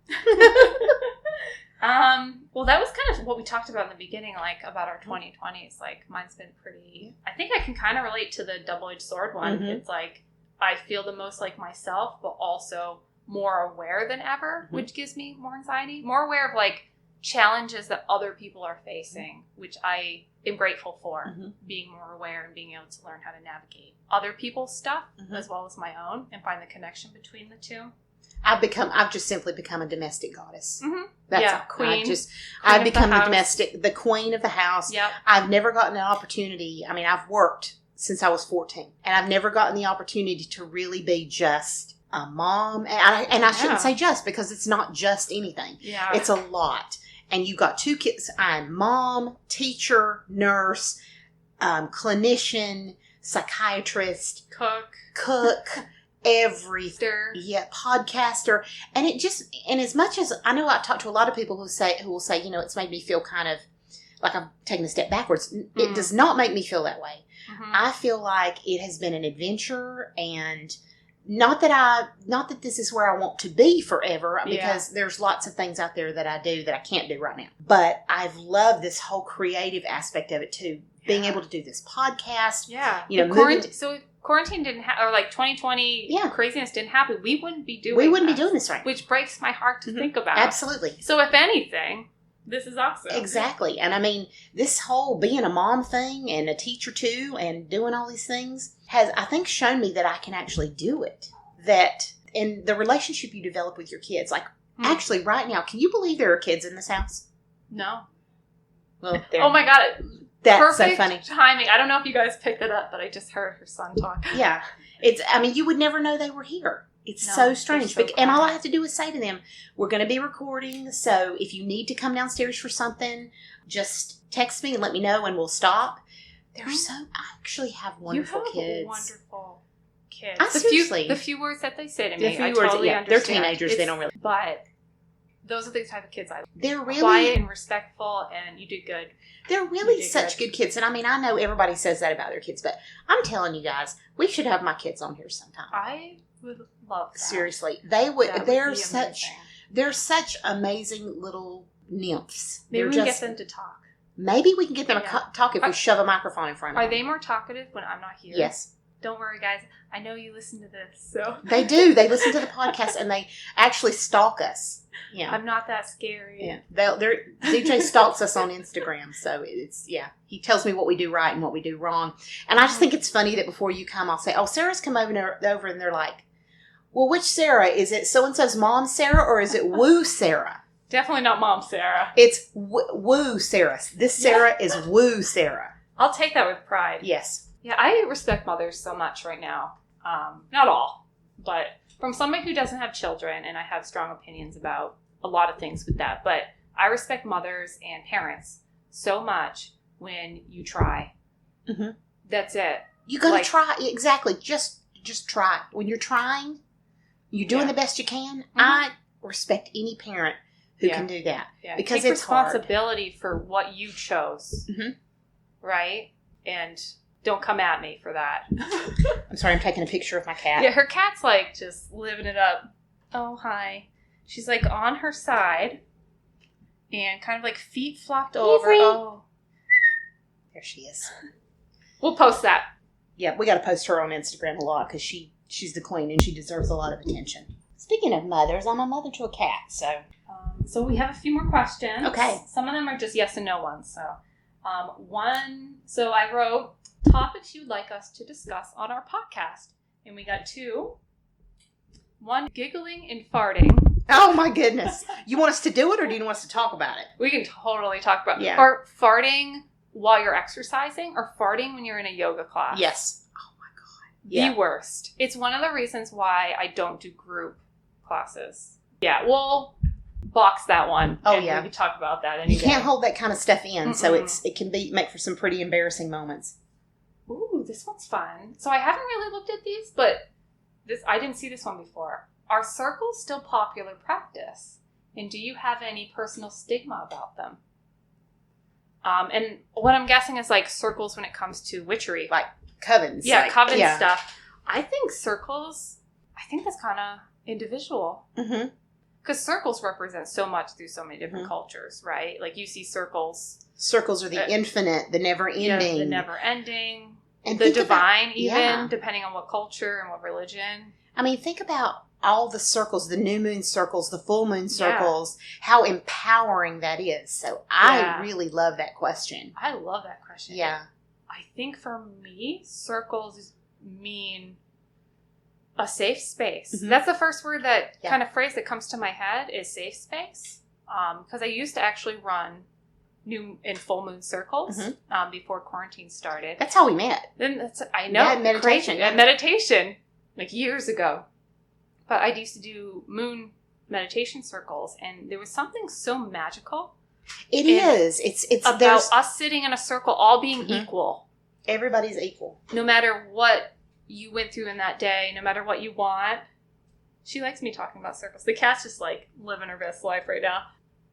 Well, that was kind of what we talked about in the beginning, like about our 2020s. Like, mine's been pretty, I think I can kind of relate to the double-edged sword one. Mm-hmm. It's like, I feel the most like myself, but also more aware than ever, which gives me more anxiety. More aware of, like, challenges that other people are facing, which I am grateful for, being more aware and being able to learn how to navigate other people's stuff as well as my own and find the connection between the two. I've just simply become a domestic goddess. Mm-hmm. That's all. Queen. I've become the queen of the house. Yep. I've never gotten an opportunity. I mean, I've worked since I was 14, and I've never gotten the opportunity to really be just a mom. And I shouldn't say just, because it's not just anything. Yeah. It's a lot. And you've got 2 kids. I'm mom, teacher, nurse, clinician, psychiatrist, cook. Everything. Yeah, podcaster. And as much as I know, I've talked to a lot of people who will say, it's made me feel kind of like I'm taking a step backwards. It does not make me feel that way. Mm-hmm. I feel like it has been an adventure, and not that this is where I want to be forever, because there's lots of things out there that I do that I can't do right now. But I've loved this whole creative aspect of it too. Being able to do this podcast. Yeah. Quarantine didn't or like 2020 craziness didn't happen, we wouldn't be doing this right now. Which breaks my heart to think about. Absolutely. So if anything, this is awesome. Exactly. And I mean, this whole being a mom thing and a teacher too and doing all these things has, I think, shown me that I can actually do it. That in the relationship you develop with your kids, like actually right now, can you believe there are kids in this house? No. Well, oh my God. That's perfect so funny. Timing. I don't know if you guys picked it up, but I just heard her son talk. Yeah. You would never know they were here. It's so strange. And all I have to do is say to them, we're going to be recording, so if you need to come downstairs for something, just text me and let me know and we'll stop. I actually have wonderful kids. Wonderful kids. Seriously. The few words that they say to me, I totally understand. They're teenagers. They don't really. But those are the type of kids I like. They're really quiet and respectful, and you do good. They're really such good kids. And I mean, I know everybody says that about their kids, but I'm telling you guys, we should have my kids on here sometime. I would love that. Seriously. They're such amazing little nymphs. Maybe we can get them to talk. Maybe we can get them to talk if we shove a microphone in front of them. Are they more talkative when I'm not here? Yes. Don't worry, guys. I know you listen to this, so. They do. They listen to the podcast, and they actually stalk us. Yeah. I'm not that scary. Yeah. DJ stalks us on Instagram, so he tells me what we do right and what we do wrong. And I just think it's funny that before you come, I'll say, oh, Sarah's come over, and they're like, well, which Sarah? Is it so-and-so's mom Sarah, or is it Woo Sarah? Definitely not Mom Sarah. It's woo Sarah. This Sarah is woo Sarah. I'll take that with pride. Yes. Yeah, I respect mothers so much right now. Not all, but from somebody who doesn't have children, and I have strong opinions about a lot of things with that, but I respect mothers and parents so much when you try. Mm-hmm. That's it. You gotta try. Exactly. Just try. When you're trying, you're doing the best you can. Mm-hmm. I respect any parent who can do that. Yeah. Because take it's responsibility for what you chose. Mm-hmm. Right? And don't come at me for that. I'm sorry, I'm taking a picture of my cat. Yeah, her cat's like just living it up. Oh, hi. She's like on her side and kind of like feet flopped over. Oh. There she is. We'll post that. Yeah, we got to post her on Instagram a lot because she's the queen and she deserves a lot of attention. Speaking of mothers, I'm a mother to a cat, so. So we have a few more questions. Okay. Some of them are just yes and no ones. So I wrote topics you'd like us to discuss on our podcast. And we got 2. 1, giggling and farting. Oh my goodness. You want us to do it or do you want us to talk about it? We can totally talk about it. Or farting while you're exercising or farting when you're in a yoga class. Yes. Oh my God. Yeah. The worst. It's one of the reasons why I don't do group classes. Yeah, we'll box that one. Oh, and we can talk about that any You can't hold that kind of stuff in, so it can make for some pretty embarrassing moments. Ooh, this one's fun. So I haven't really looked at these, but I didn't see this one before. Are circles still popular practice? And do you have any personal stigma about them? And what I'm guessing is like circles when it comes to witchery. Like covens. Yeah, coven stuff. I think circles, that's kind of individual. Mm-hmm. Because circles represent so much through so many different cultures, right? Like you see circles. Circles are the infinite, the never-ending. Yeah, the never-ending. And the divine depending on what culture and what religion. I mean, think about all the circles, the new moon circles, the full moon circles, how empowering that is. So I really love that question. I love that question. Yeah. I think for me, circles mean a safe space. Mm-hmm. That's the first word kind of phrase that comes to my head is safe space. Because I used to actually run new and full moon circles before quarantine started. That's how we met. I know. Yeah, meditation. At meditation, like years ago. But I used to do moon meditation circles, and there was something so magical. It is. It's about us sitting in a circle, all being equal. Everybody's equal. No matter what you went through in that day, no matter what you want. She likes me talking about circles. The cat's just like living her best life right now.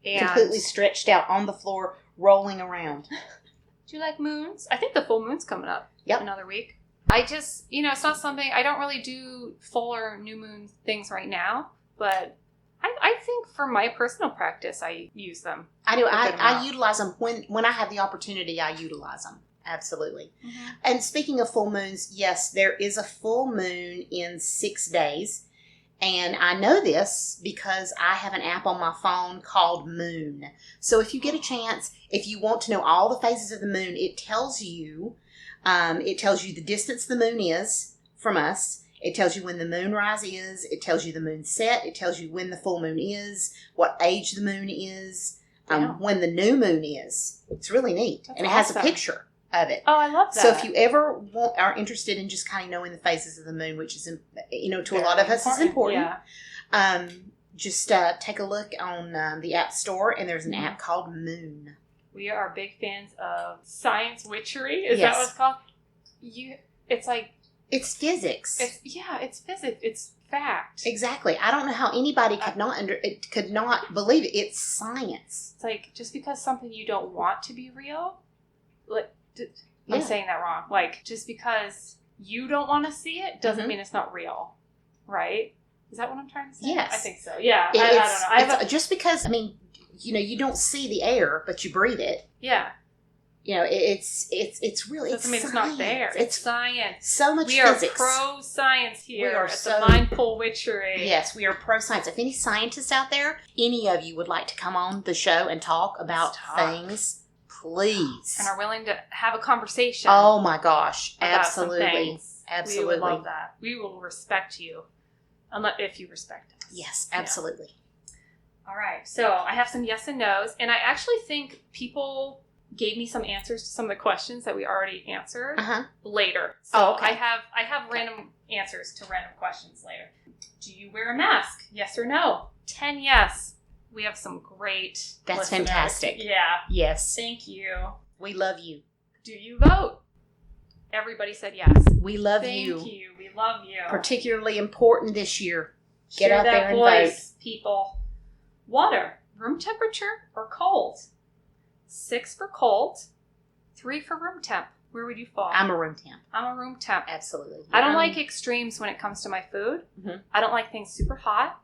And completely stretched out on the floor, rolling around. Do you like moons? I think the full moon's coming up. Yep. Another week. I just, it's not something, I don't really do full or new moon things right now, but I think for my personal practice, I use them. I do. I utilize them when I have the opportunity. I utilize them. Absolutely. Mm-hmm. And speaking of full moons, yes, there is a full moon in 6 days. And I know this because I have an app on my phone called Moon. So if you get a chance, if you want to know all the phases of the moon, it tells you the distance the moon is from us. It tells you when the moonrise is. It tells you the moon set. It tells you when the full moon is, what age the moon is, when the new moon is. It's really neat. That's and it has a picture of it. Oh, I love that. So if you ever are interested in just kind of knowing the phases of the moon, which is, to a lot of us is important, just take a look on the App Store, and there's an app called Moon. We are big fans of science witchery. Is that what it's called? It's like... It's physics. It's physics. It's fact. Exactly. I don't know how anybody could not believe it. It's science. It's like, just because something you don't want to be real... I'm saying that wrong. Like, just because you don't want to see it doesn't mean it's not real, right? Is that what I'm trying to say? Yes. I think so. Yeah. I don't know. Just because, you don't see the air, but you breathe it. Yeah. It's really... Doesn't mean it's not there. It's science. So much physics. We are pro-science here at the Mindful Witchery. Yes, we are pro-science. If any scientists out there, any of you would like to come on the show and talk about things... Please. And are willing to have a conversation. Oh my gosh. About absolutely. Some things. Absolutely. We would love that. We will respect you. If you respect us. Yes, absolutely. All right. So I have some yes and no's. And I actually think people gave me some answers to some of the questions that we already answered later. So I have random answers to random questions later. Do you wear a mask? Yes or no? 10 yes. We have some great That's listeners. fantastic. Yeah. Yes. Thank you. We love you. Do you vote? Everybody said yes. We love you. Thank you. We love you. Particularly important this year. Get Share out that there and voice, vote. people. Water, room temperature or cold? 6 for cold, 3 for room temp. Where would you fall? I'm a room temp. I'm a room temp. Absolutely. I don't like extremes when it comes to my food. Mm-hmm. I don't like things super hot,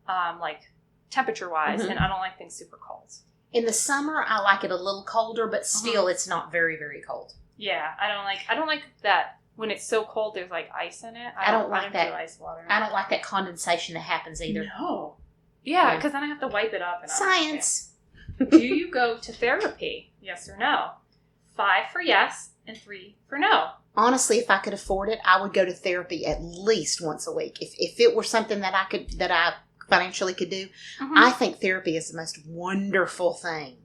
like temperature-wise, and I don't like things super cold. In the summer, I like it a little colder, but still it's not very, very cold. Yeah, I don't like that when it's so cold there's like ice in it. I don't like that. Do ice water. I don't like that condensation that happens either. No. Yeah, because then I have to wipe it up. And Science. Do you go to therapy? Yes or no? 5 for yes and 3 for no. Honestly, if I could afford it, I would go to therapy at least once a week. If it were something that I financially could do, I think therapy is the most wonderful thing.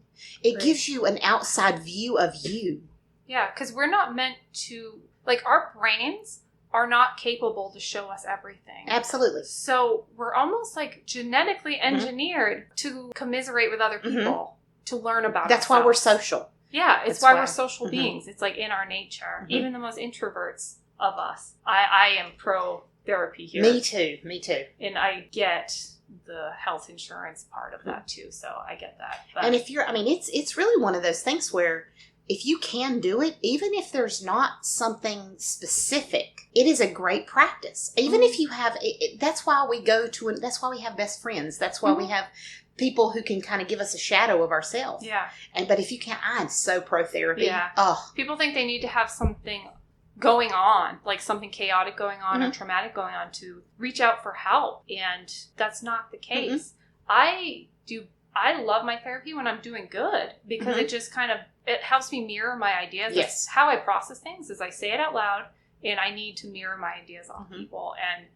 It gives you an outside view of you. Yeah, because we're not meant to, like, our brains are not capable to show us everything. Absolutely. So we're almost like genetically engineered to commiserate with other people, to learn about That's ourselves. Why we're social. Yeah, it's why we're social beings. It's like in our nature. Even the most introverts of us. I am pro therapy here. Me too. And I get the health insurance part of that too, so I get that. But, and it's really one of those things where if you can do it, even if there's not something specific, it is a great practice. Even if you have, that's why we that's why we have best friends. That's why we have people who can kind of give us a shadow of ourselves. Yeah. But if you can't, I'm so pro therapy. Yeah. Oh. People think they need to have something going on, like something chaotic going on or traumatic going on to reach out for help. And that's not the case. I love my therapy when I'm doing good because it just kind of, it helps me mirror my ideas. Yes. That's how I process things is I say it out loud and I need to mirror my ideas on people. And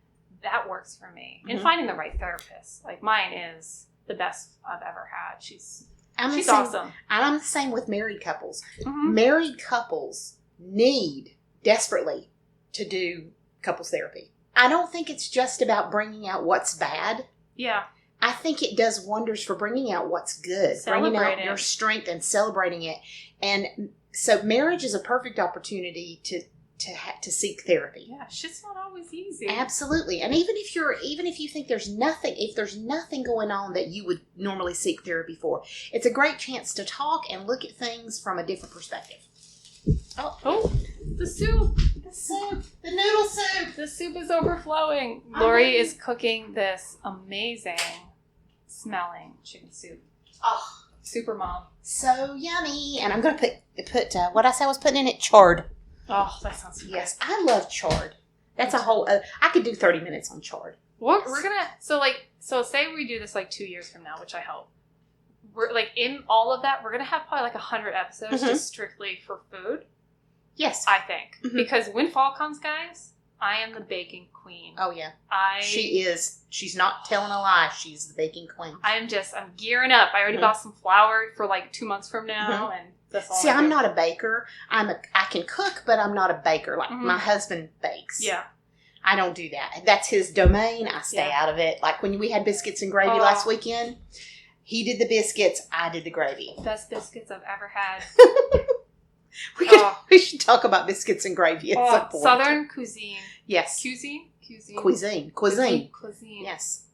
that works for me. And finding the right therapist, like mine is the best I've ever had. She's awesome. And I'm the same with married couples. Married couples need desperately to do couples therapy. I don't think it's just about bringing out what's bad. Yeah. I think it does wonders for bringing out what's good, bringing out your strength and celebrating it. And so marriage is a perfect opportunity to seek therapy. Yeah, shit's not always easy. Absolutely. And even if you think there's nothing going on that you would normally seek therapy for, it's a great chance to talk and look at things from a different perspective. Oh, the soup. The noodle soup. The soup is overflowing. Lori is cooking this amazing smelling chicken soup. Oh, super mom. So yummy. And I'm going to put what I said I was putting in it, chard. Oh, that sounds good. Yes, I love chard. That's a whole, I could do 30 minutes on chard. What we're going to, so say we do this like 2 years from now, which I hope. We're like in all of that, we're going to have probably like 100 episodes just strictly for food. Yes. I think. Because when fall comes, guys, I am the baking queen. Oh, yeah. She is. She's not telling a lie. She's the baking queen. I'm gearing up. I already bought some flour for like 2 months from now. And that's all. See, I'm not a baker. I can cook, but I'm not a baker. Like my husband bakes. Yeah. I don't do that. That's his domain. I stay out of it. Like when we had biscuits and gravy last weekend, he did the biscuits. I did the gravy. Best biscuits I've ever had. We should talk about biscuits and gravy at some point. Southern cuisine. Yes. Cuisine. Yes.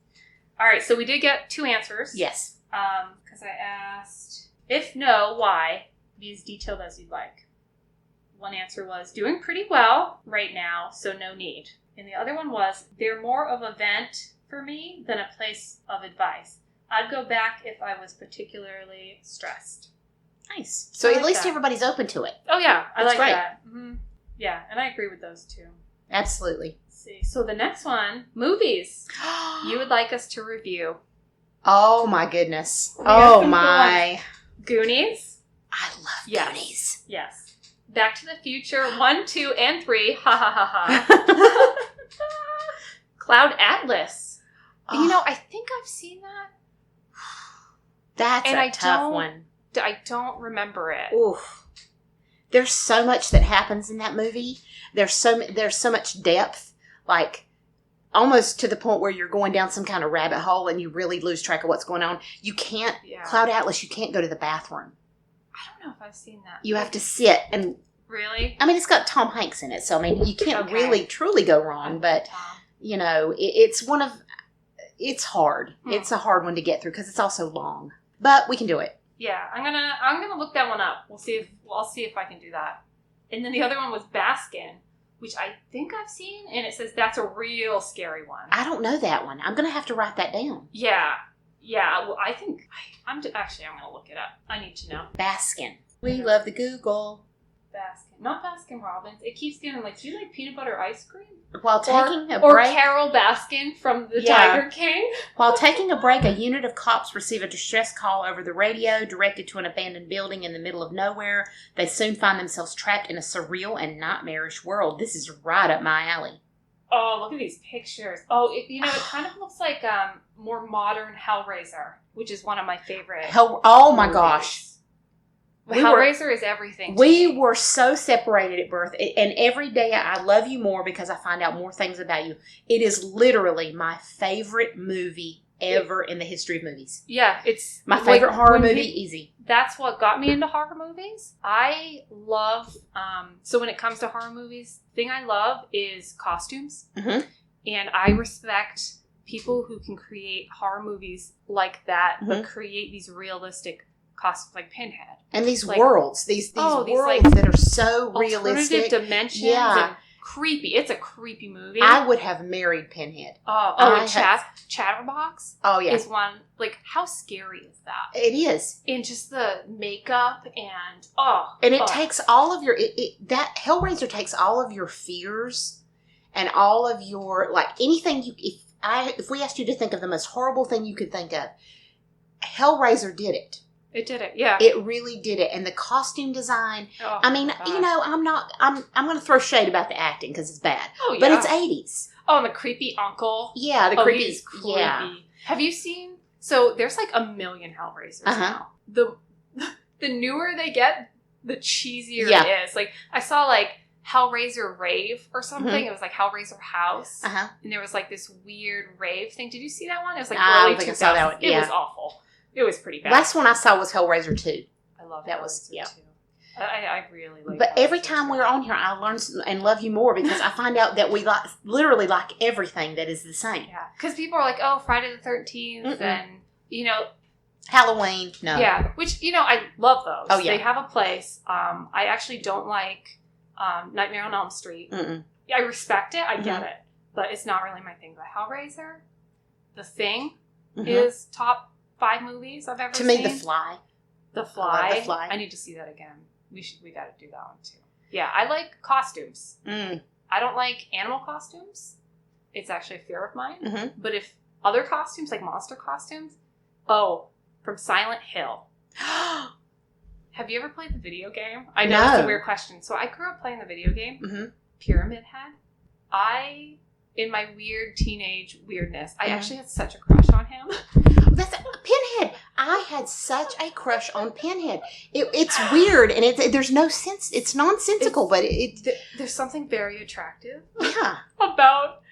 All right, so we did get 2 answers. Yes. Because I asked, if no, why? Be as detailed as you'd like. One answer was, doing pretty well right now, so no need. And the other one was, they're more of a vent for me than a place of advice. I'd go back if I was particularly stressed. Nice. So at least everybody's open to it. Oh, yeah. I like great. that. Mm-hmm. Yeah, and I agree with those too. Absolutely. Let's see. So the next one, movies. You would like us to review. Oh, my goodness. Oh, my. Goonies. I love Goonies. Yes. Back to the Future 1, 2, and 3. Ha, ha, ha, ha. Cloud Atlas. I think I've seen that. That's a tough one. I don't remember it. Oof. There's so much that happens in that movie. There's so much depth, like almost to the point where you're going down some kind of rabbit hole and you really lose track of what's going on. You can't, Cloud Atlas, you can't go to the bathroom. I don't know if I've seen that. You have to sit and... Really? I mean, it's got Tom Hanks in it, so I mean, you can't really truly go wrong, but, you know, it's one of... It's hard. It's a hard one to get through because it's also long. But we can do it. Yeah, I'm gonna look that one up. I'll see if I can do that. And then the other one was Baskin, which I think I've seen, and it says that's a real scary one. I don't know that one. I'm gonna have to write that down. Yeah. Well, I think I'm gonna look it up. I need to know. Baskin. We love the Google. Baskin, not Baskin Robbins. It keeps getting like, do you like peanut butter ice cream? While taking a break, or Carol Baskin from the Tiger King. While taking a break, a unit of cops receive a distress call over the radio directed to an abandoned building in the middle of nowhere. They soon find themselves trapped in a surreal and nightmarish world. This is right up my alley. Oh, look at these pictures. Oh, it kind of looks like more modern Hellraiser, which is one of my favorite. Oh my gosh. Hellraiser is everything. We were so separated at birth, and every day I love you more because I find out more things about you. It is literally my favorite movie ever in the history of movies. Yeah, it's my favorite horror movie. Easy. That's what got me into horror movies. I love. So when it comes to horror movies, the thing I love is costumes, and I respect people who can create horror movies like that, but create these realistic costumes like Pinhead. And these worlds, these worlds like, that are so realistic. Alternative dimensions and creepy. It's a creepy movie. I would have married Pinhead. And Chatterbox is one, like, how scary is that? It is. And just the makeup and, it takes all of your, that Hellraiser takes all of your fears and all of your, like, anything if we asked you to think of the most horrible thing you could think of, Hellraiser did it. It did it, yeah. It really did it. And the costume design, I mean, you know, I'm going to throw shade about the acting because it's bad. Oh, yeah. But it's 80s. Oh, and the creepy uncle. Yeah, the creepy. He's creepy. Yeah. Have you seen, so there's like a million Hellraisers now. The newer they get, the cheesier it is. Like, I saw like Hellraiser Rave or something. It was like Hellraiser House. And there was like this weird rave thing. Did you see that one? It was like early 2000s. I saw that one. It was awful. It was pretty bad. Last one I saw was Hellraiser 2. I love that. Hellraiser 2. I really like. But every time we're on here, I learn and love you more because I find out that we literally like everything that is the same. Yeah, because people are like, "Oh, Friday the 13th," and you know, Halloween. No, yeah, which you know, I love those. Oh yeah, they have a place. I actually don't like Nightmare on Elm Street. I respect it. I get it, but it's not really my thing. But Hellraiser, The Thing, is top 5 movies I've ever seen. To me, The Fly. The Fly. I need to see that again. We got to do that one too. Yeah, I like costumes. I don't like animal costumes. It's actually a fear of mine. But if other costumes, like monster costumes, from Silent Hill. Have you ever played the video game? I know it's a weird question. So I grew up playing the video game, Pyramid Head. In my weird teenage weirdness, I actually had such a crush on him. That's Pinhead. I had such a crush on Pinhead. It's weird, and there's no sense. It's nonsensical, but there's something very attractive. Yeah, about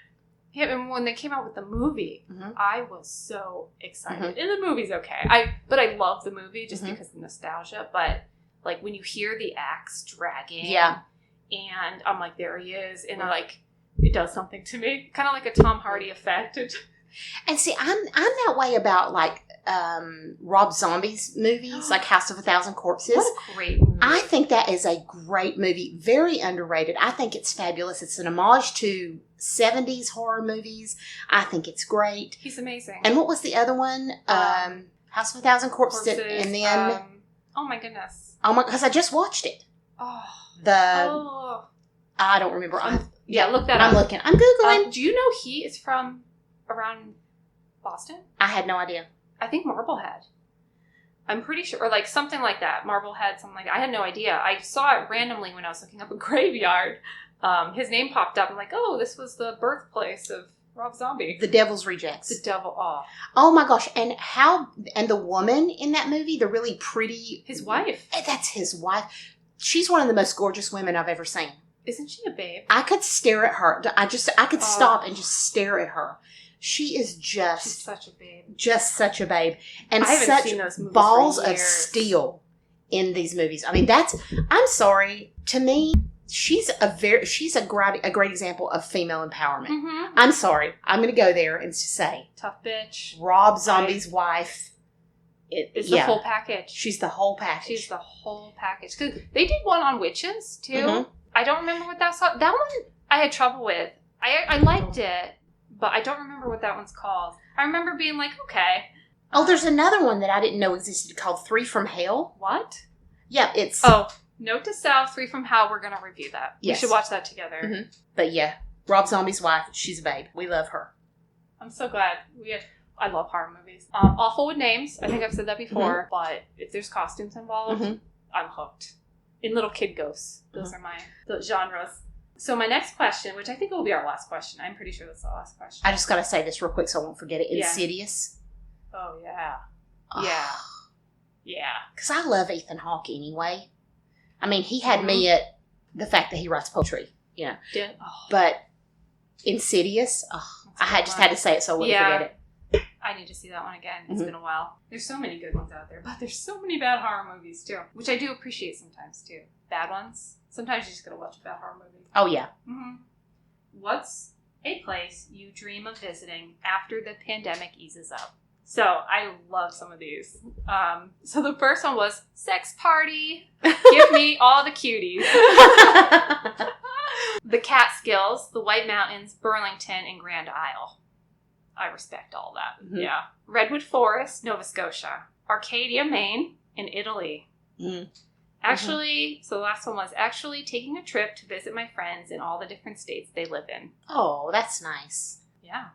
him. And when they came out with the movie, I was so excited. And the movie's okay. But I love the movie just because of the nostalgia. But like when you hear the axe dragging, and I'm like, there he is, and I like. It does something to me, kind of like a Tom Hardy effect. And see, I'm that way about like Rob Zombie's movies, like House of a Thousand Corpses. What a great movie! I think that is a great movie, very underrated. I think it's fabulous. It's an homage to 70s horror movies. I think it's great. He's amazing. And what was the other one? House of a Thousand Corpses, and then oh my goodness! Oh my, because I just watched it. I don't remember. Look that up. I'm looking. I'm Googling. Do you know he is from around Boston? I had no idea. I think Marblehead. I'm pretty sure, or like something like that. Marblehead, something like that. I had no idea. I saw it randomly when I was looking up a graveyard. His name popped up. I'm like, oh, this was the birthplace of Rob Zombie. The Devil's Rejects. The Devil. Oh my gosh. And the woman in that movie, the really pretty. His wife. That's his wife. She's one of the most gorgeous women I've ever seen. Isn't she a babe? I could stare at her. I could stop and just stare at her. She is just... She's such a babe. Just such a babe. And I haven't such seen those movies balls for of years. steel in these movies. I mean, I'm sorry. To me, she's a great example of female empowerment. Mm-hmm. I'm sorry. I'm going to go there and say... Tough bitch. Rob Zombie's wife... It's the full package. She's the whole package. She's the whole package. Because they did one on witches, too. Mm-hmm. I don't remember what that was. That one I had trouble with. I liked it, but I don't remember what that one's called. I remember being like, okay. Oh, there's another one that I didn't know existed called 3 from Hell. What? Yeah, it's... Oh, note to self, 3 from Hell. We're going to review that. Yes. We should watch that together. Mm-hmm. But yeah, Rob Zombie's wife, she's a babe. We love her. I'm so glad. I love horror movies. Awful with names. I think I've said that before. Mm-hmm. But if there's costumes involved, mm-hmm. I'm hooked. In little kid ghosts. Those are the genres. So my next question, which I think will be our last question. I'm pretty sure that's the last question. I just got to say this real quick so I won't forget it. Insidious. Oh, yeah. Oh. Yeah. Yeah. Because I love Ethan Hawke anyway. I mean, he had me at the fact that he writes poetry, you know. Yeah. Oh. But Insidious, I had to say it so I wouldn't forget it. I need to see that one again. It's been a while. There's so many good ones out there, but there's so many bad horror movies too, which I do appreciate sometimes too. Bad ones. Sometimes you just gotta watch a bad horror movie. Oh yeah. Mm-hmm. What's a place you dream of visiting after the pandemic eases up? So I love some of these. So the first one was sex party. Give me all the cuties. The Catskills, the White Mountains, Burlington, and Grand Isle. I respect all that. Mm-hmm. Yeah. Redwood Forest, Nova Scotia. Arcadia, Maine, and Italy. Mm-hmm. Actually, so the last one was actually taking a trip to visit my friends in all the different states they live in. Oh, that's nice. Yeah.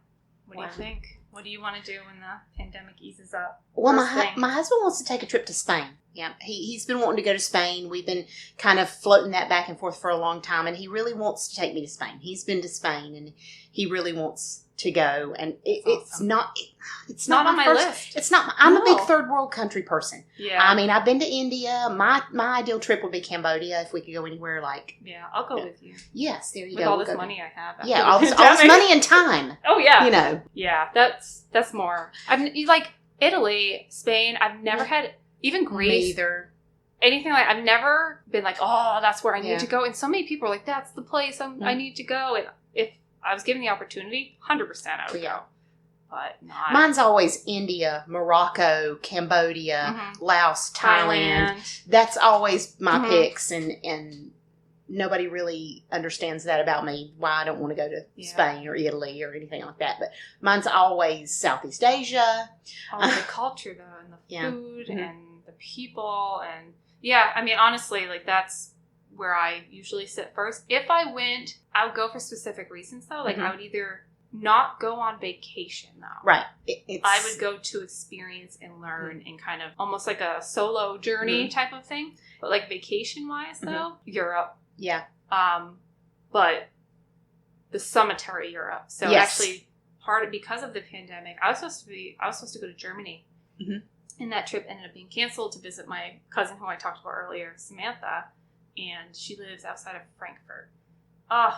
What do you think? What do you want to do when the pandemic eases up? Well, my husband wants to take a trip to Spain. Yeah, he's been wanting to go to Spain. We've been kind of floating that back and forth for a long time, and he really wants to take me to Spain. He's been to Spain, and he really wants to go. And it's not on my list. It's not. I'm a big third world country person. Yeah. I mean, I've been to India. My ideal trip would be Cambodia if we could go anywhere. Like, yeah, I'll go with you. Yes, there you go. With all this money I have. Yeah, all this money and time. Oh yeah. You know. Yeah, that's more. Like Italy, Spain. I've never had. Even Greece. Me either. Anything like, I've never been like, oh, that's where I need to go. And so many people are like, that's the place I need to go. And if I was given the opportunity, 100% I would go. But not. Mine's always India, Morocco, Cambodia, Laos, Thailand. That's always my picks. And nobody really understands that about me, why I don't want to go to Spain or Italy or anything like that. But mine's always Southeast Asia. Oh, the culture, though, and the food and the people. And I mean, honestly, like that's where I usually sit first. If I went, I would go for specific reasons, though. Like I would either not go on vacation, though. Right. I would go to experience and learn and kind of almost like a solo journey type of thing. But like vacation-wise, though, Europe. Yeah. But the cemetery Europe. So actually, because of the pandemic, I was supposed to go to Germany. Mm-hmm. And that trip ended up being canceled to visit my cousin who I talked about earlier, Samantha. And she lives outside of Frankfurt.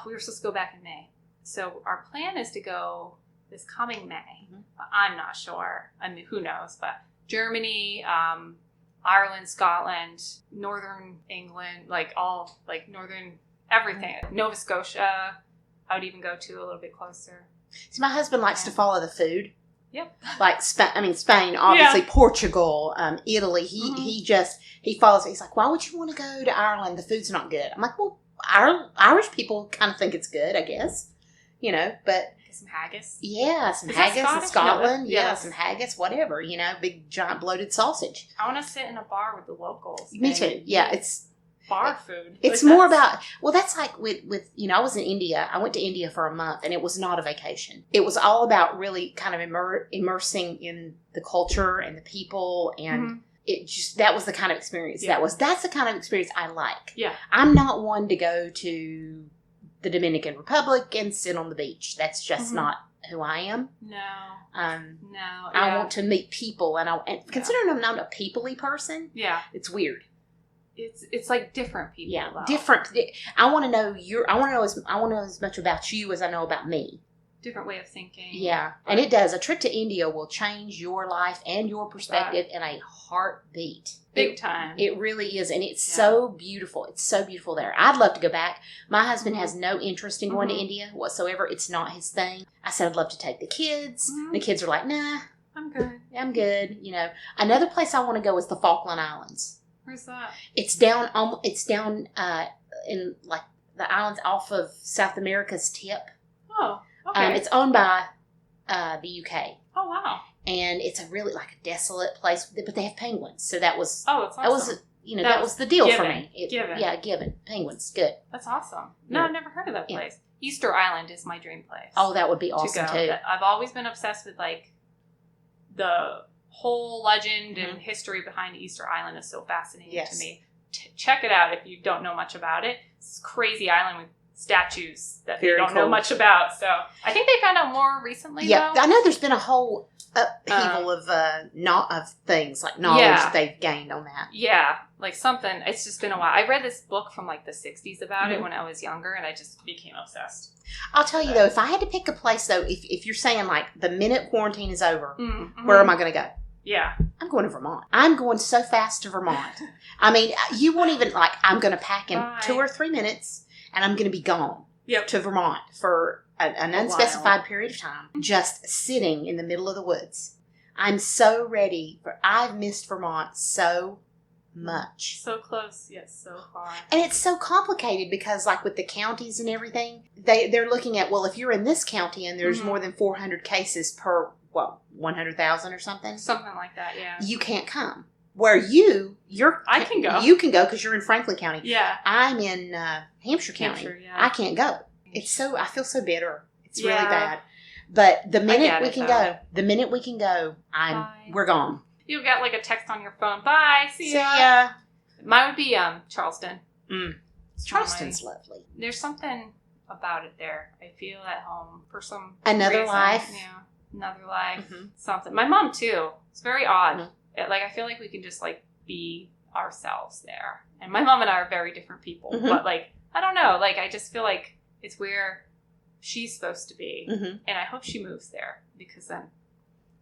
We were supposed to go back in May. So our plan is to go this coming May. Mm-hmm. I'm not sure. I mean, who knows? But Germany, Ireland, Scotland, Northern England, Northern everything. Nova Scotia, I would even go to a little bit closer. See, my husband likes to follow the food. Yep. Like Spain, obviously, Portugal, Italy. He follows it. He's like, why would you want to go to Ireland? The food's not good. I'm like, well, Irish people kind of think it's good, I guess. You know, but... Some haggis? Yeah, some haggis in Scotland. Some haggis, whatever. You know, big, giant, bloated sausage. I want to sit in a bar with the locals. Me too. Yeah, it's... Bar food. It's more about... Well, that's like with I was in India. I went to India for a month, and it was not a vacation. It was all about really kind of immersing in the culture and the people, and that was the kind of experience that's the kind of experience I like. Yeah. I'm not one to go to the Dominican Republic and sit on the beach. That's just not who I am. No. No. Yeah. I want to meet people, and considering I'm not a people-y person, it's weird. It's like different people. Yeah, though. different. I want to know I want to know as much about you as I know about me. Different way of thinking. Yeah, and it does. A trip to India will change your life and your perspective in a heartbeat. Big time. It really is, and it's so beautiful. It's so beautiful there. I'd love to go back. My husband has no interest in going to India whatsoever. It's not his thing. I said I'd love to take the kids. The kids are like, nah. I'm good. I'm good. You know, another place I want to go is the Falkland Islands. Where's that? It's down in like the islands off of South America's tip. Oh, okay. It's owned by the UK. Oh, wow. And it's a really like a desolate place, but they have penguins. So that was that's awesome. That was the deal given. for me. Given. Yeah, given. Penguins, good. That's awesome. No, I've never heard of that place. Easter Island is my dream place. Oh, that would be awesome too. I've always been obsessed with like the whole legend and history behind Easter Island is so fascinating to me. Check it out if you don't know much about it. It's a crazy island with statues that they don't know much about. So I think they found out more recently. Yeah, though. I know there's been a whole upheaval of things like knowledge that they've gained on that. Yeah, like something. It's just been a while. I read this book from like the 60s about it when I was younger, and I just became obsessed. I'll tell you though, if I had to pick a place though, if you're saying like the minute quarantine is over, where am I going to go? Yeah. I'm going to Vermont. I'm going so fast to Vermont. I mean, you won't even, like, I'm going to pack in 2 or 3 minutes, and I'm going to be gone to Vermont for an unspecified period of time, just sitting in the middle of the woods. I'm so ready. I've missed Vermont so much. So close, yet so far. And it's so complicated because, like, with the counties and everything, they're looking at, well, if you're in this county and there's more than 400 cases per 100,000 or something? Something like that, yeah. You can't come. Where I can go. You can go because you're in Franklin County. Yeah. I'm in Hampshire County. I can't go. I feel so bitter. It's really bad. But the minute we can go, we're gone. You'll get like a text on your phone. Bye. See ya. Mine would be Charleston. Charleston's lovely. There's something about it there. I feel at home for some Another reason. life. Yeah. Another life, something. My mom too. It's very odd. Like I feel like we can just like be ourselves there. And my mom and I are very different people. But like I don't know. Like I just feel like it's where she's supposed to be, and I hope she moves there because then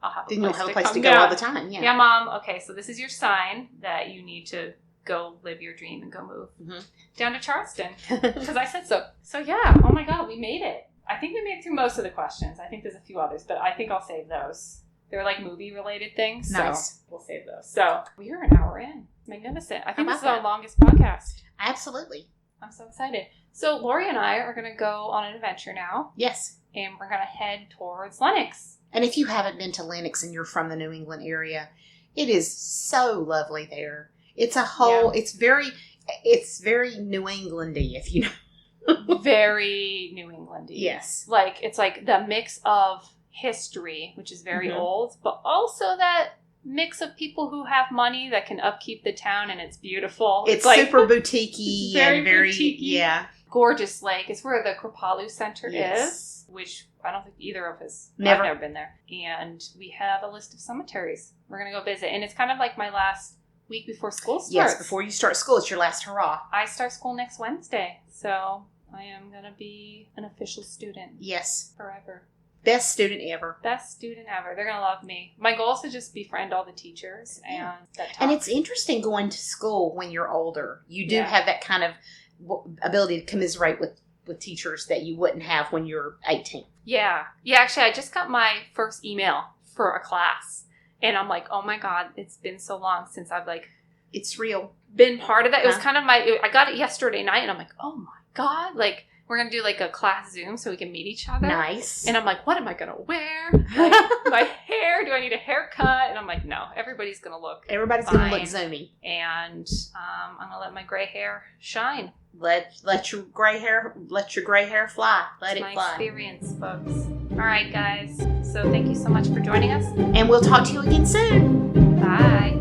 I'll have. You'll have a place to go all the time. Yeah. Yeah, Mom. Okay, so this is your sign that you need to go live your dream and go move down to Charleston because I said so. So yeah. Oh my God, we made it. I think we made it through most of the questions. I think there's a few others, but I think I'll save those. They're like movie-related things, so we'll save those. So we are an hour in. Magnificent. I think this is our longest podcast. Absolutely. I'm so excited. So Lori and I are going to go on an adventure now. Yes. And we're going to head towards Lenox. And if you haven't been to Lenox and you're from the New England area, it is so lovely there. It's a whole, it's very New England-y, if you know. Very New England-y. Yes. Like, it's like the mix of history, which is very old, but also that mix of people who have money that can upkeep the town, and it's beautiful. It's like, super boutique-y and very boutique-y. Gorgeous lake. It's where the Kripalu Center is, which I don't think either of us, I've never been there. And we have a list of cemeteries we're going to go visit, and it's kind of like my last week before school starts. Yes, before you start school, it's your last hurrah. I start school next Wednesday, so I am going to be an official student. Yes. Forever. Best student ever. Best student ever. They're going to love me. My goal is to just befriend all the teachers. And it's interesting going to school when you're older. You do have that kind of ability to commiserate with teachers that you wouldn't have when you're 18. Yeah. Yeah, actually, I just got my first email for a class. And I'm like, oh my God, it's been so long since I've like... It's real. Been part of that. It was kind of I got it yesterday night and I'm like, oh my God, like we're going to do like a class Zoom so we can meet each other. Nice. And I'm like, what am I going to wear? Like, my hair, do I need a haircut? And I'm like, no, everybody's going to look Everybody's going to look zoomy. And I'm going to let my gray hair shine. Let your gray hair fly. Let it fly. It's my experience, folks. All right, guys. So thank you so much for joining us. And we'll talk to you again soon. Bye.